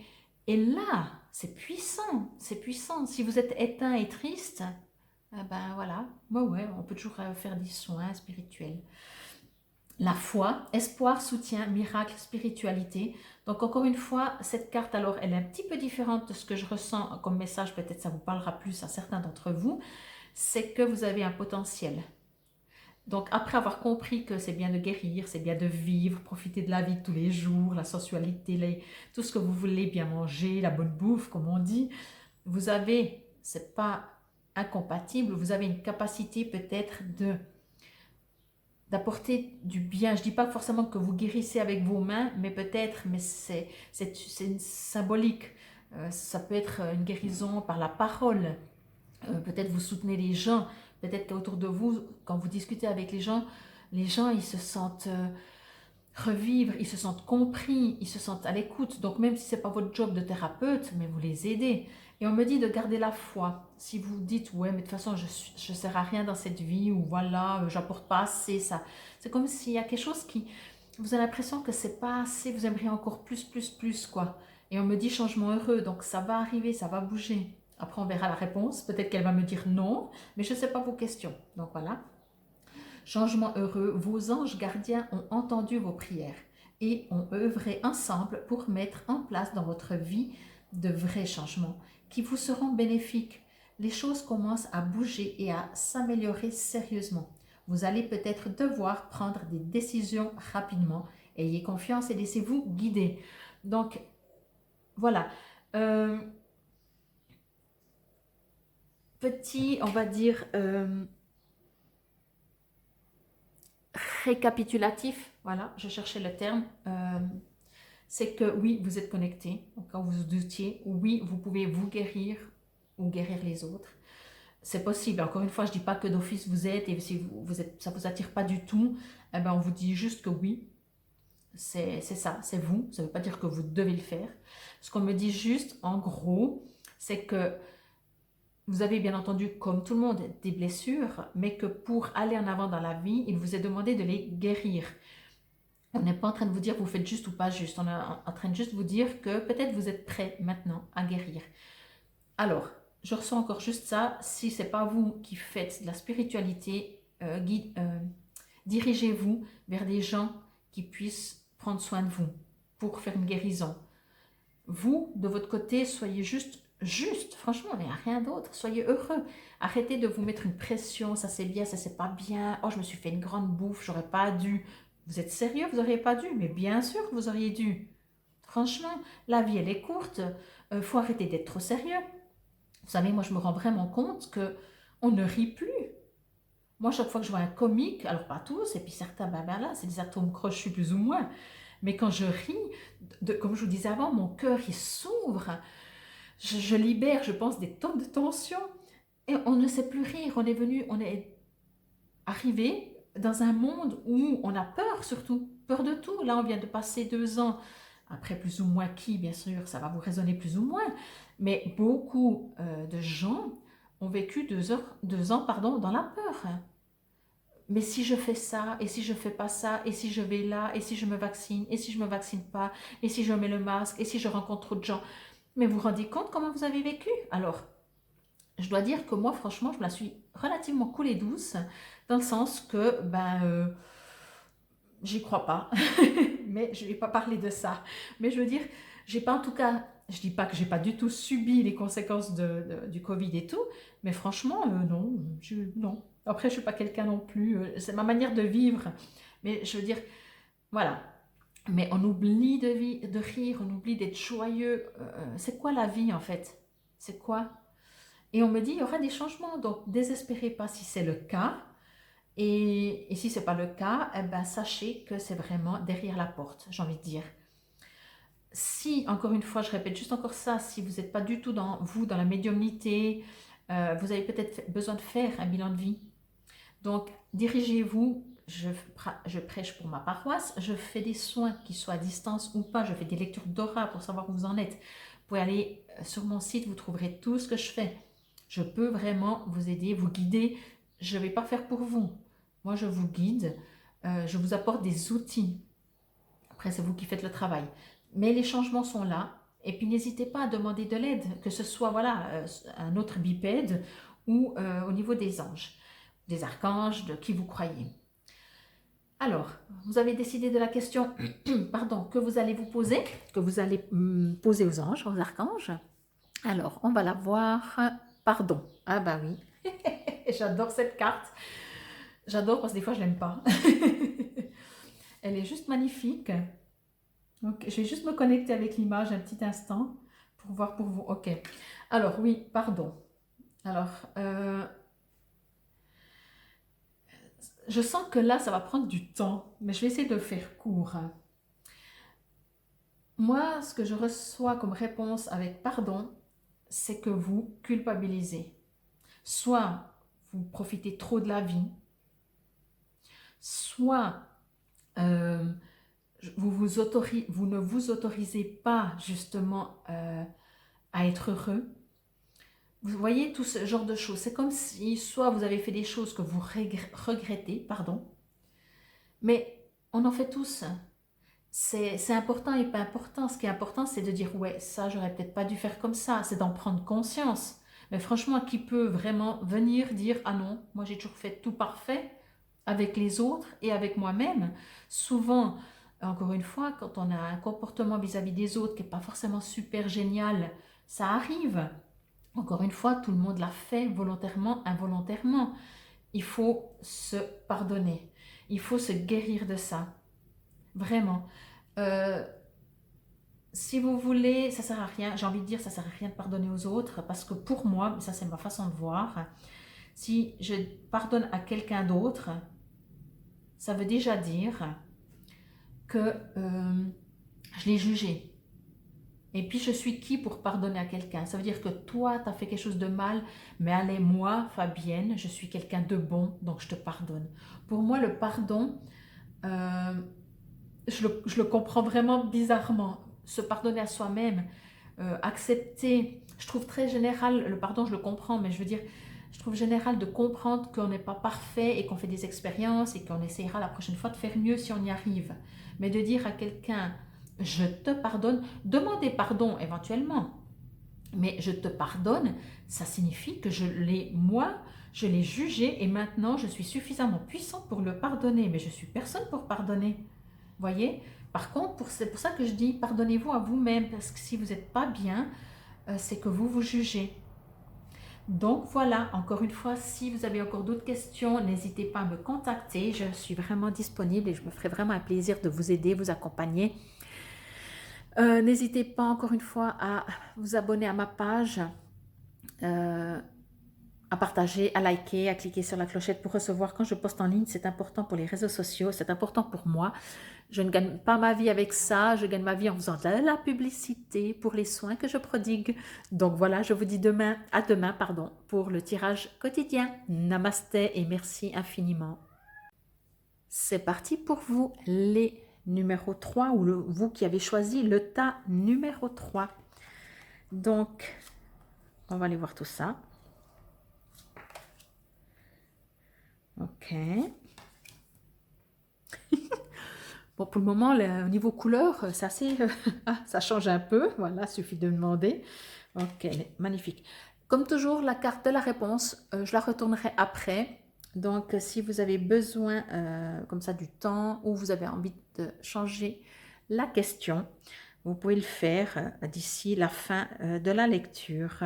Et là, c'est puissant, c'est puissant. Si vous êtes éteint et triste, eh ben voilà, ouais, on peut toujours faire des soins spirituels. La foi, espoir, soutien, miracle, spiritualité. Donc encore une fois, cette carte, alors, elle est un petit peu différente de ce que je ressens comme message. Peut-être ça vous parlera plus à certains d'entre vous. C'est que vous avez un potentiel. Donc après avoir compris que c'est bien de guérir, c'est bien de vivre, profiter de la vie de tous les jours, la sensualité, tout ce que vous voulez, bien manger, la bonne bouffe, comme on dit, vous avez, c'est pas incompatible, vous avez une capacité peut-être d'apporter du bien. Je ne dis pas forcément que vous guérissez avec vos mains, mais peut-être, mais c'est symbolique. Ça peut être une guérison par la parole. Peut-être vous soutenez les gens. Peut-être qu'autour de vous, quand vous discutez avec les gens, ils se sentent revivre, ils se sentent compris, ils se sentent à l'écoute. Donc même si ce n'est pas votre job de thérapeute, mais vous les aidez. Et on me dit de garder la foi. Si vous dites, ouais, mais de toute façon, je ne sers à rien dans cette vie, ou voilà, j'apporte pas assez, ça. C'est comme s'il y a quelque chose qui... Vous avez l'impression que c'est pas assez, vous aimeriez encore plus, quoi. Et on me dit changement heureux, donc ça va arriver, ça va bouger. Après, on verra la réponse. Peut-être qu'elle va me dire non, mais je ne sais pas vos questions. Donc voilà. Changement heureux, vos anges gardiens ont entendu vos prières et ont œuvré ensemble pour mettre en place dans votre vie de vrais changements qui vous seront bénéfiques. Les choses commencent à bouger et à s'améliorer sérieusement. Vous allez peut-être devoir prendre des décisions rapidement. Ayez confiance et laissez-vous guider. Donc, voilà. Petit, on va dire... récapitulatif, voilà, je cherchais le terme, c'est que oui, vous êtes connecté, quand vous vous doutiez, oui, vous pouvez vous guérir ou guérir les autres. C'est possible, encore une fois, je ne dis pas que d'office vous êtes, et si ça ne vous attire pas du tout, eh ben, on vous dit juste que oui, c'est ça, c'est vous, ça ne veut pas dire que vous devez le faire. Ce qu'on me dit juste, en gros, c'est que vous avez bien entendu, comme tout le monde, des blessures, mais que pour aller en avant dans la vie, il vous est demandé de les guérir. On n'est pas en train de vous dire que vous faites juste ou pas juste, on est en train de juste vous dire que peut-être vous êtes prêt maintenant à guérir. Alors, je ressens encore juste ça, si ce n'est pas vous qui faites de la spiritualité, dirigez-vous vers des gens qui puissent prendre soin de vous pour faire une guérison. Vous, de votre côté, soyez juste, franchement, il n'y a rien d'autre, soyez heureux. Arrêtez de vous mettre une pression, ça c'est bien, ça c'est pas bien, oh je me suis fait une grande bouffe, j'aurais pas dû. Vous êtes sérieux, vous n'auriez pas dû, mais bien sûr que vous auriez dû. Franchement, la vie elle est courte, faut arrêter d'être trop sérieux. Vous savez, moi je me rends vraiment compte que on ne rit plus. Moi, chaque fois que je vois un comique, alors pas tous, et puis certains, ben là, c'est des atomes crochus plus ou moins, mais quand je ris, comme je vous disais avant, mon cœur il s'ouvre, je libère, je pense, des tonnes de tension, et on ne sait plus rire, on est arrivé dans un monde où on a peur surtout, peur de tout. Là, on vient de passer 2 ans, après plus ou moins qui, bien sûr, ça va vous résonner plus ou moins, mais beaucoup de gens ont vécu 2 ans dans la peur. Mais si je fais ça, et si je fais pas ça, et si je vais là, et si je me vaccine, et si je me vaccine pas, et si je mets le masque, et si je rencontre trop de gens. Mais vous vous rendez compte comment vous avez vécu? Alors, je dois dire que moi, franchement, je me la suis relativement coulée douce, dans le sens que, j'y crois pas. Mais je vais pas parler de ça. Mais je veux dire, j'ai pas en tout cas, je dis pas que j'ai pas du tout subi les conséquences du Covid et tout, mais franchement, non, non. Après, je suis pas quelqu'un non plus, c'est ma manière de vivre. Mais je veux dire, voilà. Mais on oublie de rire, on oublie d'être joyeux. C'est quoi la vie en fait? C'est quoi? Et on me dit, il y aura des changements, donc désespérez pas si c'est le cas. Et si ce n'est pas le cas, eh ben, sachez que c'est vraiment derrière la porte, j'ai envie de dire. Si, encore une fois, je répète juste encore ça, si vous n'êtes pas du tout dans la médiumnité, vous avez peut-être besoin de faire un bilan de vie. Donc, dirigez-vous, je prêche pour ma paroisse, je fais des soins, qu'ils soient à distance ou pas, je fais des lectures d'aura pour savoir où vous en êtes. Vous pouvez aller sur mon site, vous trouverez tout ce que je fais. Je peux vraiment vous aider, vous guider. Je ne vais pas faire pour vous. Moi, je vous guide, je vous apporte des outils. Après, c'est vous qui faites le travail. Mais les changements sont là. Et puis, n'hésitez pas à demander de l'aide, que ce soit voilà, un autre bipède ou au niveau des anges, des archanges, de qui vous croyez. Alors, vous avez décidé de la question pardon, que vous allez vous poser, que vous allez poser aux anges, aux archanges. Alors, on va la voir. Pardon. Ah bah oui, j'adore cette carte. J'adore parce que des fois, je l'aime pas. Elle est juste magnifique. Donc, je vais juste me connecter avec l'image un petit instant pour voir pour vous. Ok. Alors, oui, pardon. Alors, je sens que là, ça va prendre du temps, mais je vais essayer de le faire court. Moi, ce que je reçois comme réponse avec pardon, c'est que vous culpabilisez. Soit vous profitez trop de la vie, soit vous ne vous autorisez pas justement à être heureux. Vous voyez tout ce genre de choses. C'est comme si soit vous avez fait des choses que vous regrettez, pardon, mais on en fait tous. C'est important et pas important. Ce qui est important, c'est de dire, ouais, ça, j'aurais peut-être pas dû faire comme ça. C'est d'en prendre conscience. Mais franchement, qui peut vraiment venir dire, ah non, moi j'ai toujours fait tout parfait avec les autres et avec moi-même. Souvent, encore une fois, quand on a un comportement vis-à-vis des autres qui n'est pas forcément super génial, ça arrive. Encore une fois, tout le monde l'a fait volontairement, involontairement. Il faut se pardonner. Il faut se guérir de ça. Vraiment. Euh, si vous voulez, ça sert à rien, j'ai envie de dire, ça sert à rien de pardonner aux autres, parce que pour moi, ça c'est ma façon de voir, si je pardonne à quelqu'un d'autre, ça veut déjà dire que je l'ai jugé. Et puis je suis qui pour pardonner à quelqu'un? Ça veut dire que toi, tu as fait quelque chose de mal, mais allez, moi, Fabienne, je suis quelqu'un de bon, donc je te pardonne. Pour moi, le pardon, euh, je le comprends vraiment bizarrement. Se pardonner à soi-même, accepter, je trouve très général, le pardon je le comprends, mais je veux dire, je trouve général de comprendre qu'on n'est pas parfait et qu'on fait des expériences et qu'on essayera la prochaine fois de faire mieux si on y arrive. Mais de dire à quelqu'un, je te pardonne, demander pardon éventuellement, mais je te pardonne, ça signifie que je l'ai jugé et maintenant je suis suffisamment puissante pour le pardonner, mais je suis personne pour pardonner. Voyez? Par contre, c'est pour ça que je dis, pardonnez-vous à vous-même, parce que si vous n'êtes pas bien, c'est que vous vous jugez. Donc voilà, encore une fois, si vous avez encore d'autres questions, n'hésitez pas à me contacter. Je suis vraiment disponible et je me ferai vraiment un plaisir de vous aider, vous accompagner. N'hésitez pas encore une fois à vous abonner à ma page, à partager, à liker, à cliquer sur la clochette pour recevoir quand je poste en ligne. C'est important pour les réseaux sociaux, c'est important pour moi. Je ne gagne pas ma vie avec ça, je gagne ma vie en faisant de la publicité pour les soins que je prodigue. Donc voilà, je vous dis à demain, pour le tirage quotidien. Namasté et merci infiniment. C'est parti pour vous, les numéro 3 ou vous qui avez choisi le tas numéro 3. Donc, on va aller voir tout ça. Ok. Bon, pour le moment, au niveau couleur, c'est assez... ça change un peu. Voilà, suffit de demander. Ok, magnifique. Comme toujours, la carte de la réponse, je la retournerai après. Donc, si vous avez besoin, comme ça, du temps ou vous avez envie de changer la question, vous pouvez le faire d'ici la fin de la lecture.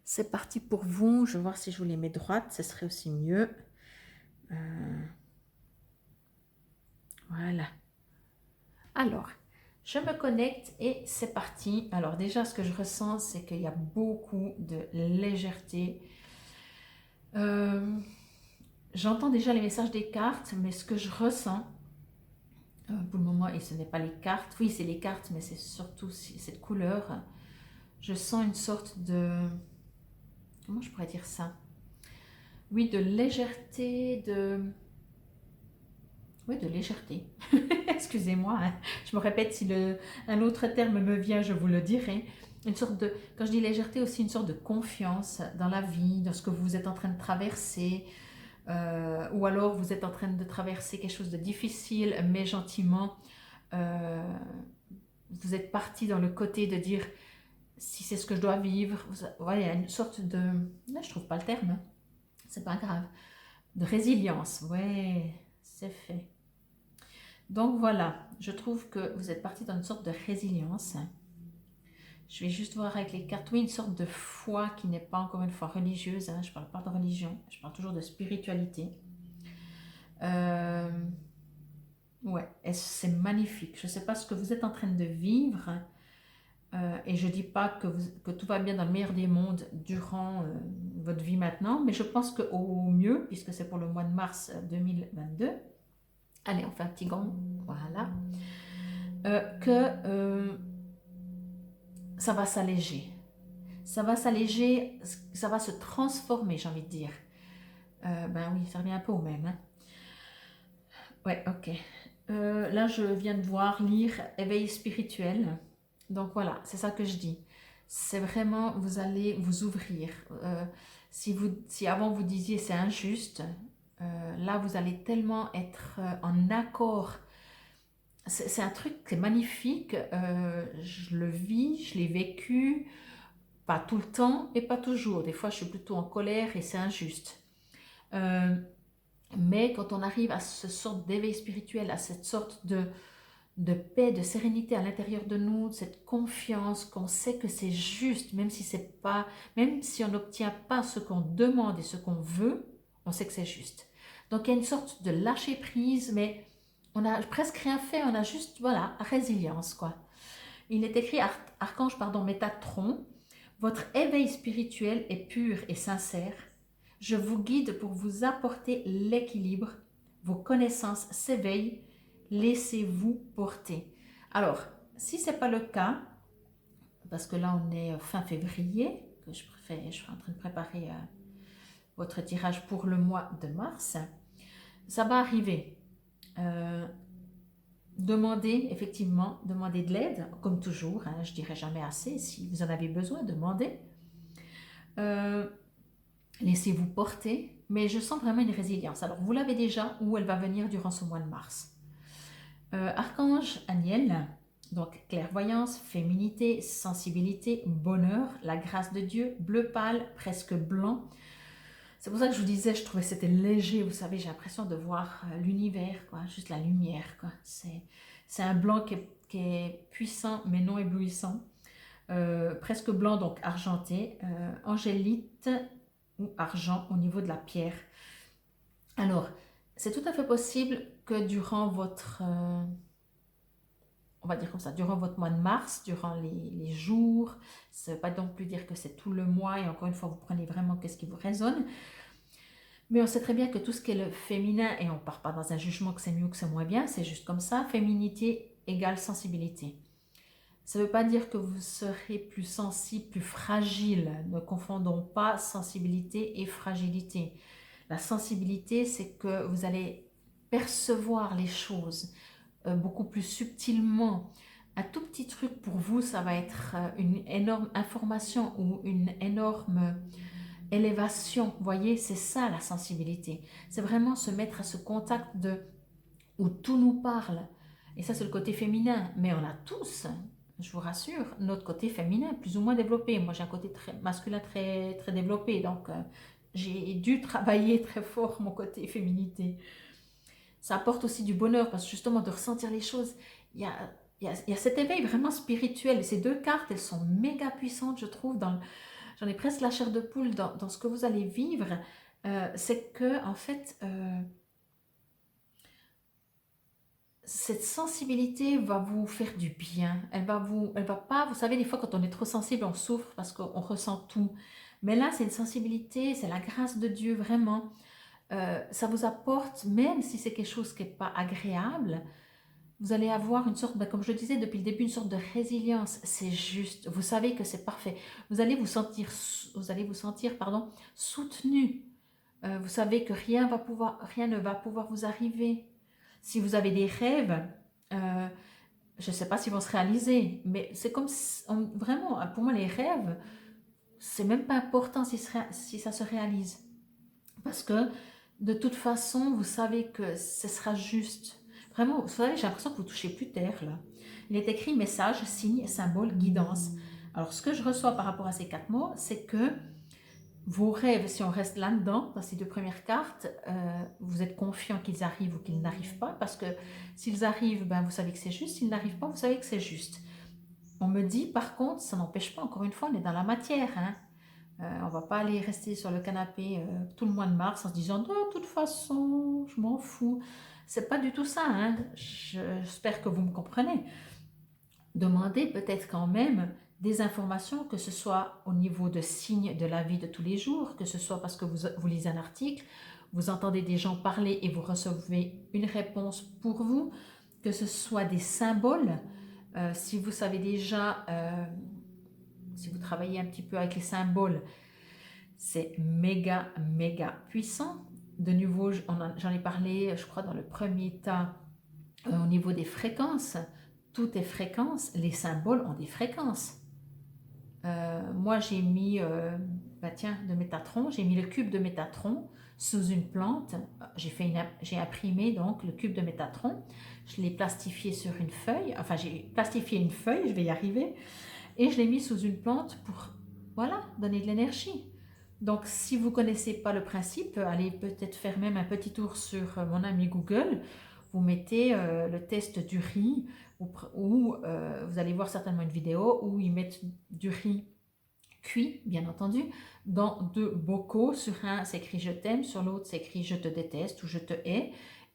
C'est parti pour vous. Je vais voir si je vous les mets droites, ce serait aussi mieux. Voilà. Alors, Je me connecte et c'est parti. Alors déjà, ce que je ressens, c'est qu'il y a beaucoup de légèreté. J'entends déjà les messages des cartes, mais ce que je ressens, pour le moment, et ce n'est pas les cartes, oui, c'est les cartes, mais c'est surtout cette couleur. Je sens une sorte de... Comment je pourrais dire ça? Oui, de légèreté, de... Oui, de légèreté. Excusez-moi, hein. Je me répète, si un autre terme me vient, je vous le dirai. Une sorte de, quand je dis légèreté, aussi une sorte de confiance dans la vie, dans ce que vous êtes en train de traverser, ou alors vous êtes en train de traverser quelque chose de difficile, mais gentiment, vous êtes parti dans le côté de dire, si c'est ce que je dois vivre, voilà, une sorte de, là je trouve pas le terme, hein. C'est pas grave, de résilience, ouais, c'est fait. Donc voilà, je trouve que vous êtes parti dans une sorte de résilience. Je vais juste voir avec les cartes, oui, une sorte de foi qui n'est pas encore une fois religieuse, hein. Je ne parle pas de religion, je parle toujours de spiritualité. Ouais, et c'est magnifique. Je ne sais pas ce que vous êtes en train de vivre, et je ne dis pas que tout va bien dans le meilleur des mondes durant votre vie maintenant, mais je pense qu'au mieux, puisque c'est pour le mois de mars 2022, allez, on fait un petit gong, voilà, que ça va s'alléger. Ça va s'alléger, ça va se transformer, j'ai envie de dire. Ben oui, ça revient un peu au même, hein. Ouais, ok. Là, je viens de voir, lire éveil spirituel. Donc voilà, c'est ça que je dis. C'est vraiment, vous allez vous ouvrir. Si avant vous disiez c'est injuste, là, vous allez tellement être en accord. C'est un truc qui est magnifique. Je le vis, je l'ai vécu. Pas tout le temps et pas toujours. Des fois, je suis plutôt en colère et c'est injuste. Mais quand on arrive à ce sorte d'éveil spirituel, à cette sorte de paix, de sérénité à l'intérieur de nous, cette confiance qu'on sait que c'est juste, même si c'est pas, même si on n'obtient pas ce qu'on demande et ce qu'on veut, on sait que c'est juste. Donc il y a une sorte de lâcher prise, mais on n'a presque rien fait, on a juste, voilà, résilience, quoi. Il est écrit, archange, pardon, Métatron, votre éveil spirituel est pur et sincère. Je vous guide pour vous apporter l'équilibre. Vos connaissances s'éveillent. Laissez-vous porter. Alors, si ce n'est pas le cas, parce que là on est fin février, que je suis en train de préparer votre tirage pour le mois de mars, ça va arriver. Demandez, effectivement, demandez de l'aide, comme toujours, hein, je dirais jamais assez, si vous en avez besoin, demandez. Laissez-vous porter, mais je sens vraiment une résilience. Alors, vous l'avez déjà, où elle va venir durant ce mois de mars. Archange Aniel, donc clairvoyance, féminité, sensibilité, bonheur, la grâce de Dieu, bleu pâle, presque blanc. C'est pour ça que je vous disais, je trouvais que c'était léger, vous savez, j'ai l'impression de voir l'univers, quoi, juste la lumière, quoi. C'est un blanc qui est puissant, mais non éblouissant. Presque blanc, donc argenté. Angélite ou argent au niveau de la pierre. Alors, c'est tout à fait possible que durant votre... on va dire comme ça, durant votre mois de mars, durant les jours, ça ne veut pas non plus dire que c'est tout le mois, et encore une fois, vous prenez vraiment qu'est-ce qui vous résonne. Mais on sait très bien que tout ce qui est le féminin, et on ne part pas dans un jugement que c'est mieux ou que c'est moins bien, c'est juste comme ça, féminité égale sensibilité. Ça ne veut pas dire que vous serez plus sensible, plus fragile. Ne confondons pas sensibilité et fragilité. La sensibilité, c'est que vous allez percevoir les choses beaucoup plus subtilement. Un tout petit truc pour vous, ça va être une énorme information ou une énorme élévation. Vous voyez, c'est ça la sensibilité. C'est vraiment se mettre à ce contact où tout nous parle. Et ça, c'est le côté féminin. Mais on a tous, je vous rassure, notre côté féminin plus ou moins développé. Moi, j'ai un côté masculin très, très développé. Donc, j'ai dû travailler très fort mon côté féminité. Ça apporte aussi du bonheur parce que justement, de ressentir les choses, il y a cet éveil vraiment spirituel. Et ces deux cartes, elles sont méga puissantes, je trouve. J'en ai presque la chair de poule dans ce que vous allez vivre. C'est que, en fait, cette sensibilité va vous faire du bien. Elle va pas, vous savez, des fois quand on est trop sensible, on souffre parce qu'on ressent tout. Mais là, c'est une sensibilité, c'est la grâce de Dieu, vraiment. Ça vous apporte, même si c'est quelque chose qui n'est pas agréable, vous allez avoir une sorte, ben, comme je le disais depuis le début, une sorte de résilience. C'est juste, vous savez que c'est parfait. Vous allez vous sentir, pardon, soutenu. Vous savez que rien ne va pouvoir vous arriver. Si vous avez des rêves, euh, je ne sais pas s'ils vont se réaliser, mais c'est comme vraiment, pour moi, les rêves, c'est même pas important si ça se réalise. Parce que de toute façon, vous savez que ce sera juste. Vraiment, vous savez, j'ai l'impression que vous touchez plus terre là. Il est écrit message, signe, symbole, guidance. Alors, ce que je reçois par rapport à ces 4 mots, c'est que vos rêves, si on reste là-dedans, dans ces 2 premières cartes, vous êtes confiant qu'ils arrivent ou qu'ils n'arrivent pas, parce que s'ils arrivent, ben, vous savez que c'est juste, s'ils n'arrivent pas, vous savez que c'est juste. On me dit, par contre, ça n'empêche pas, encore une fois, on est dans la matière, hein. On va pas aller rester sur le canapé tout le mois de mars en se disant, de toute façon, je m'en fous. C'est pas du tout ça, hein. J'espère que vous me comprenez. Demandez peut-être quand même des informations, que ce soit au niveau de signes de la vie de tous les jours, que ce soit parce que vous lisez un article, vous entendez des gens parler et vous recevez une réponse pour vous, que ce soit des symboles. Si vous savez déjà, si vous travaillez un petit peu avec les symboles, c'est méga, méga puissant. De nouveau, j'en ai parlé, je crois, dans le premier tas, au niveau des fréquences. Tout est fréquence, les symboles ont des fréquences. Moi, j'ai mis, de Métatron, j'ai mis le cube de Métatron sous une plante. J'ai imprimé donc le cube de Métatron. Je l'ai plastifié sur une feuille. Enfin, j'ai plastifié une feuille, je vais y arriver. Et je l'ai mis sous une plante pour, voilà, donner de l'énergie. Donc, si vous ne connaissez pas le principe, allez peut-être faire même un petit tour sur mon ami Google. Vous mettez le test du riz, ou vous allez voir certainement une vidéo où ils mettent du riz cuit, bien entendu, dans 2 bocaux. Sur un, c'est écrit je t'aime, sur l'autre, c'est écrit je te déteste ou je te hais.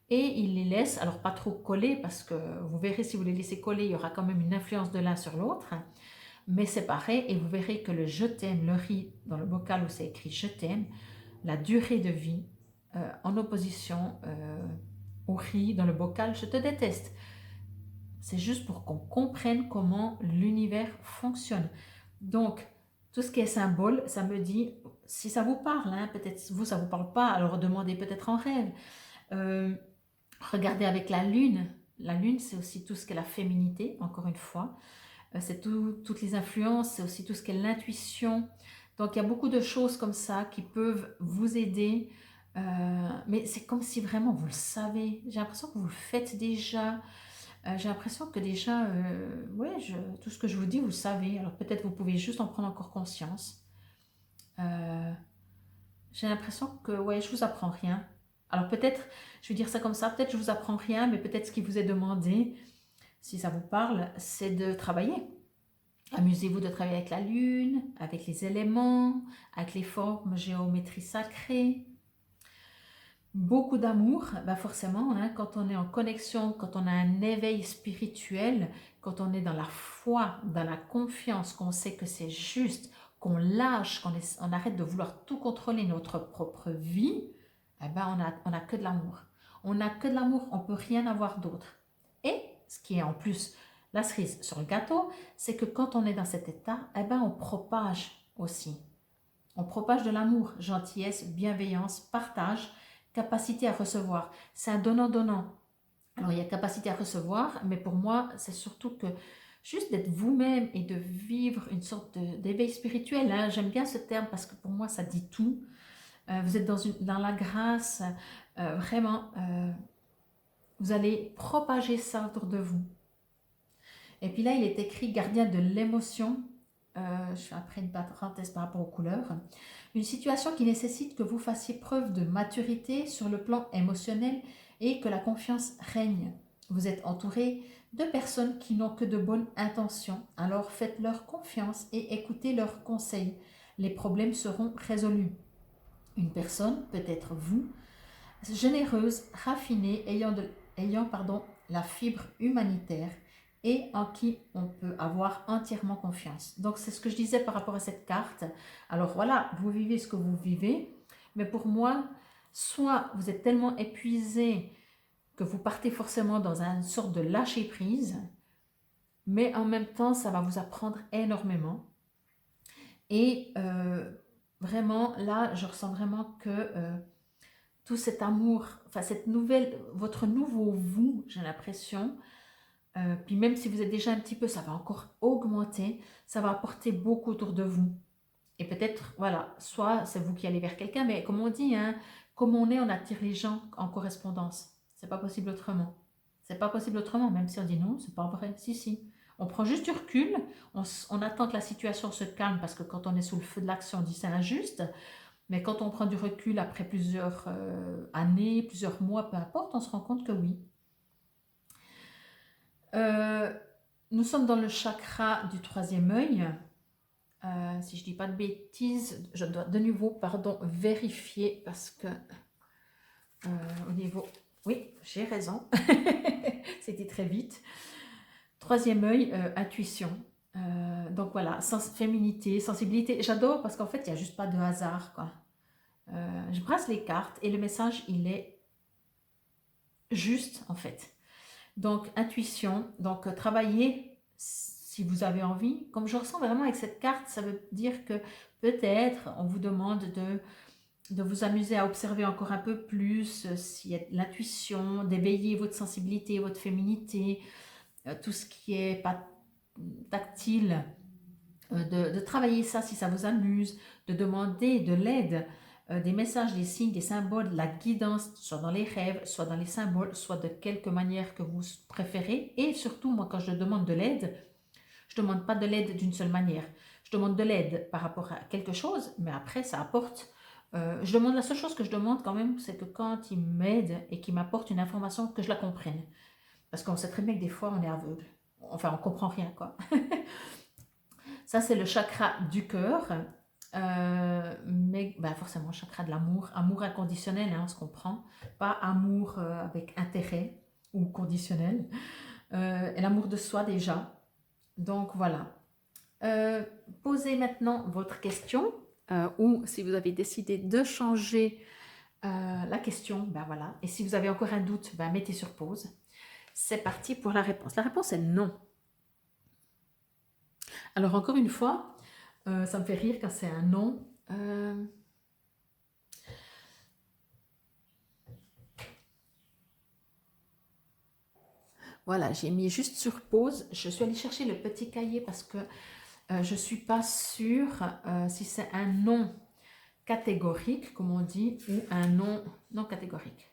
Et ils les laissent, alors pas trop coller, parce que vous verrez, si vous les laissez coller, il y aura quand même une influence de l'un sur l'autre, mais séparés, et vous verrez que le je t'aime, le riz dans le bocal où c'est écrit je t'aime, la durée de vie en opposition au riz dans le bocal je te déteste. C'est juste pour qu'on comprenne comment l'univers fonctionne. Donc, tout ce qui est symbole, ça me dit, si ça vous parle, hein, peut-être vous, ça ne vous parle pas, alors demandez peut-être en rêve. Regardez avec la lune. La lune, c'est aussi tout ce qu'est la féminité, encore une fois. C'est toutes les influences, c'est aussi tout ce qu'est l'intuition. Donc, il y a beaucoup de choses comme ça qui peuvent vous aider. Mais c'est comme si vraiment vous le savez. J'ai l'impression que vous le faites déjà. J'ai l'impression que déjà, ouais, tout ce que je vous dis, vous le savez. Alors peut-être vous pouvez juste en prendre encore conscience. Euh, j'ai l'impression que, ouais, je vous apprends rien. Alors peut-être, je vais dire ça comme ça, peut-être je vous apprends rien, mais peut-être ce qui vous est demandé, si ça vous parle, c'est de travailler. Amusez-vous de travailler avec la lune, avec les éléments, avec les formes géométrie sacrée. Beaucoup d'amour, bah forcément, hein, quand on est en connexion, quand on a un éveil spirituel, quand on est dans la foi, dans la confiance, qu'on sait que c'est juste, qu'on lâche, on arrête de vouloir tout contrôler notre propre vie, eh ben on a que de l'amour. On n'a que de l'amour, on ne peut rien avoir d'autre. Et ce qui est en plus la cerise sur le gâteau, c'est que quand on est dans cet état, eh ben on propage aussi. On propage de l'amour, gentillesse, bienveillance, partage, capacité à recevoir. C'est un donnant-donnant. Alors, il y a capacité à recevoir, mais pour moi, c'est surtout que juste d'être vous-même et de vivre une sorte d'éveil spirituel. Hein. J'aime bien ce terme parce que pour moi, ça dit tout. Vous êtes dans la grâce, vraiment, vous allez propager ça autour de vous. Et puis là, il est écrit gardien de l'émotion. Je fais après une parenthèse par rapport aux couleurs. Une situation qui nécessite que vous fassiez preuve de maturité sur le plan émotionnel et que la confiance règne. Vous êtes entouré de personnes qui n'ont que de bonnes intentions, alors faites-leur confiance et écoutez leurs conseils. Les problèmes seront résolus. Une personne, peut-être vous, généreuse, raffinée, ayant la fibre humanitaire et en qui on peut avoir entièrement confiance. Donc c'est ce que je disais par rapport à cette carte. Alors voilà, vous vivez ce que vous vivez, mais pour moi, soit vous êtes tellement épuisé que vous partez forcément dans une sorte de lâcher prise, mais en même temps, ça va vous apprendre énormément. Et vraiment, là, je ressens vraiment que tout cet amour, enfin cette nouvelle, votre nouveau vous, j'ai l'impression, puis même si vous êtes déjà un petit peu, ça va encore augmenter, ça va apporter beaucoup autour de vous. Et peut-être, voilà, soit c'est vous qui allez vers quelqu'un, mais comme on dit, hein, comme on attire les gens en correspondance. C'est pas possible autrement. C'est pas possible autrement, même si on dit non, c'est pas vrai. Si, si. On prend juste du recul, on attend que la situation se calme, parce que quand on est sous le feu de l'action, on dit c'est injuste. Mais quand on prend du recul après plusieurs années, plusieurs mois, peu importe, on se rend compte que oui. Nous sommes dans le chakra du troisième œil. Si je ne dis pas de bêtises, je dois de nouveau, pardon, vérifier parce que au niveau... Oui, j'ai raison. C'était très vite. Troisième œil, intuition. Donc voilà, féminité, sensibilité. J'adore parce qu'en fait, il n'y a juste pas de hasard, quoi. Je brasse les cartes et le message, il est juste, en fait. Donc, intuition. Donc, travailler si vous avez envie. Comme je ressens vraiment avec cette carte, ça veut dire que peut-être on vous demande de vous amuser à observer encore un peu plus s'il y a de l'intuition, d'éveiller votre sensibilité, votre féminité, tout ce qui est pas tactile, de travailler ça si ça vous amuse, de demander de l'aide, des messages, des signes, des symboles, la guidance, soit dans les rêves, soit dans les symboles, soit de quelque manière que vous préférez. Et surtout, moi, quand je demande de l'aide, je ne demande pas de l'aide d'une seule manière. Je demande de l'aide par rapport à quelque chose, mais après, ça apporte. La seule chose que je demande quand même, c'est que quand il m'aide et qu'il m'apporte une information, que je la comprenne. Parce qu'on sait très bien que des fois, on est aveugle. Enfin, on ne comprend rien, quoi. Ça, c'est le chakra du cœur. Mais forcément, chakra de l'amour. Amour inconditionnel, hein, on se comprend. Pas amour avec intérêt ou conditionnel. Et l'amour de soi déjà. Donc, voilà. Posez maintenant votre question. Ou si vous avez décidé de changer la question, ben voilà. Et si vous avez encore un doute, ben mettez sur pause. C'est parti pour la réponse. La réponse est non. Alors encore une fois, ça me fait rire quand c'est un non. Voilà, j'ai mis juste sur pause. Je suis allée chercher le petit cahier parce que je ne suis pas sûre si c'est un non catégorique, comme on dit, ou un non non catégorique.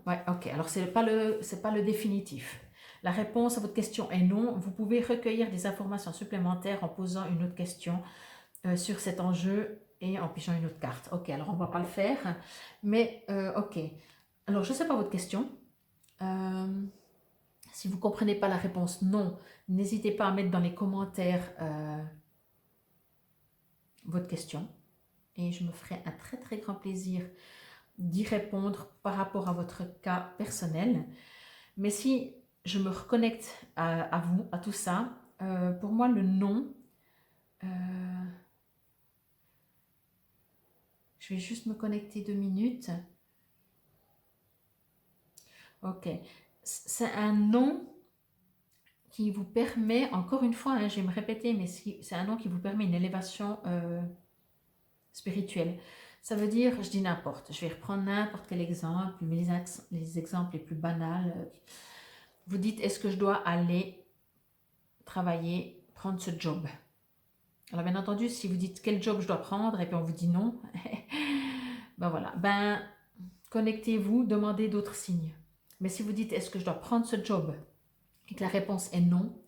Ouais, ok. Alors, c'est pas le définitif. La réponse à votre question est non. Vous pouvez recueillir des informations supplémentaires en posant une autre question sur cet enjeu et en pigeant une autre carte. Ok, alors on ne va pas le faire. Mais, ok. Alors, je ne sais pas votre question. Si vous ne comprenez pas la réponse non, n'hésitez pas à mettre dans les commentaires votre question. Et je me ferai un très très grand plaisir d'y répondre par rapport à votre cas personnel. Mais si je me reconnecte à vous, à tout ça, pour moi le non, je vais juste me connecter 2 minutes. Ok, c'est un non qui vous permet, encore une fois, hein, je vais me répéter, mais c'est un non qui vous permet une élévation spirituelle. Ça veut dire, je dis n'importe, je vais reprendre n'importe quel exemple, mais les exemples les plus banals. Vous dites, est-ce que je dois aller travailler, prendre ce job? Alors bien entendu, si vous dites quel job je dois prendre et puis on vous dit non, ben voilà, connectez-vous, demandez d'autres signes. Mais si vous dites est-ce que je dois prendre ce job et que la réponse est non,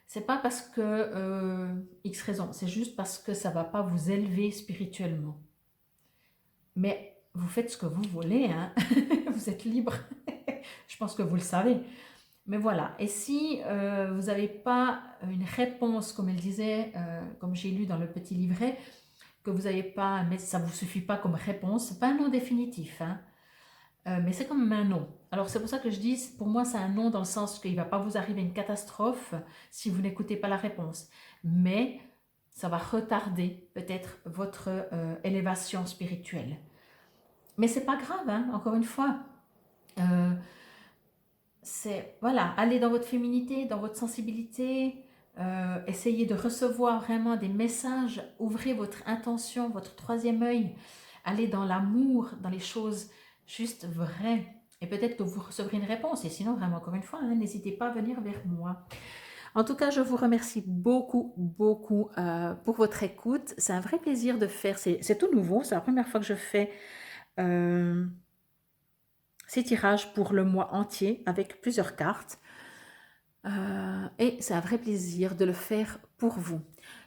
c'est pas parce que X raison, c'est juste parce que ça va pas vous élever spirituellement. Mais vous faites ce que vous voulez, hein. Vous êtes libre. Je pense que vous le savez. Mais voilà, et si vous n'avez pas une réponse, comme elle disait, comme j'ai lu dans le petit livret, que vous n'avez pas, mais ça ne vous suffit pas comme réponse, ce n'est pas un non définitif. Hein. mais c'est quand même un non. Alors c'est pour ça que je dis, pour moi c'est un non dans le sens qu'il ne va pas vous arriver une catastrophe si vous n'écoutez pas la réponse. Mais ça va retarder peut-être votre élévation spirituelle. Mais c'est pas grave, hein, encore une fois. Euh, c'est, voilà, allez dans votre féminité, dans votre sensibilité, essayez de recevoir vraiment des messages, ouvrez votre intention, votre troisième œil, allez dans l'amour, dans les choses juste vraies. Et peut-être que vous recevrez une réponse. Et sinon, vraiment, encore une fois, hein, n'hésitez pas à venir vers moi. En tout cas, je vous remercie beaucoup, beaucoup pour votre écoute. C'est un vrai plaisir de faire, c'est tout nouveau, c'est la première fois que je fais ces tirages pour le mois entier avec plusieurs cartes. Et c'est un vrai plaisir de le faire pour vous.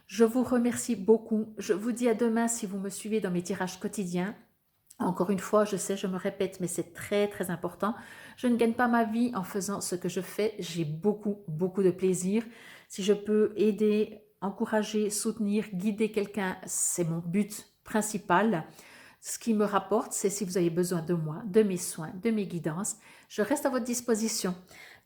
Je vous remercie beaucoup. Je vous dis à demain si vous me suivez dans mes tirages quotidiens. Encore une fois, je sais, je me répète, mais c'est très, très important. Je ne gagne pas ma vie en faisant ce que je fais. J'ai beaucoup, beaucoup de plaisir. Si je peux aider, encourager, soutenir, guider quelqu'un, c'est mon but principal. Ce qui me rapporte, c'est si vous avez besoin de moi, de mes soins, de mes guidances, je reste à votre disposition.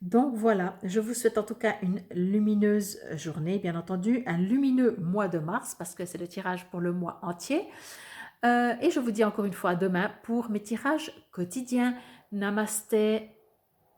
Donc voilà, je vous souhaite en tout cas une lumineuse journée, bien entendu, un lumineux mois de mars, parce que c'est le tirage pour le mois entier. Et je vous dis encore une fois à demain pour mes tirages quotidiens. Namasté.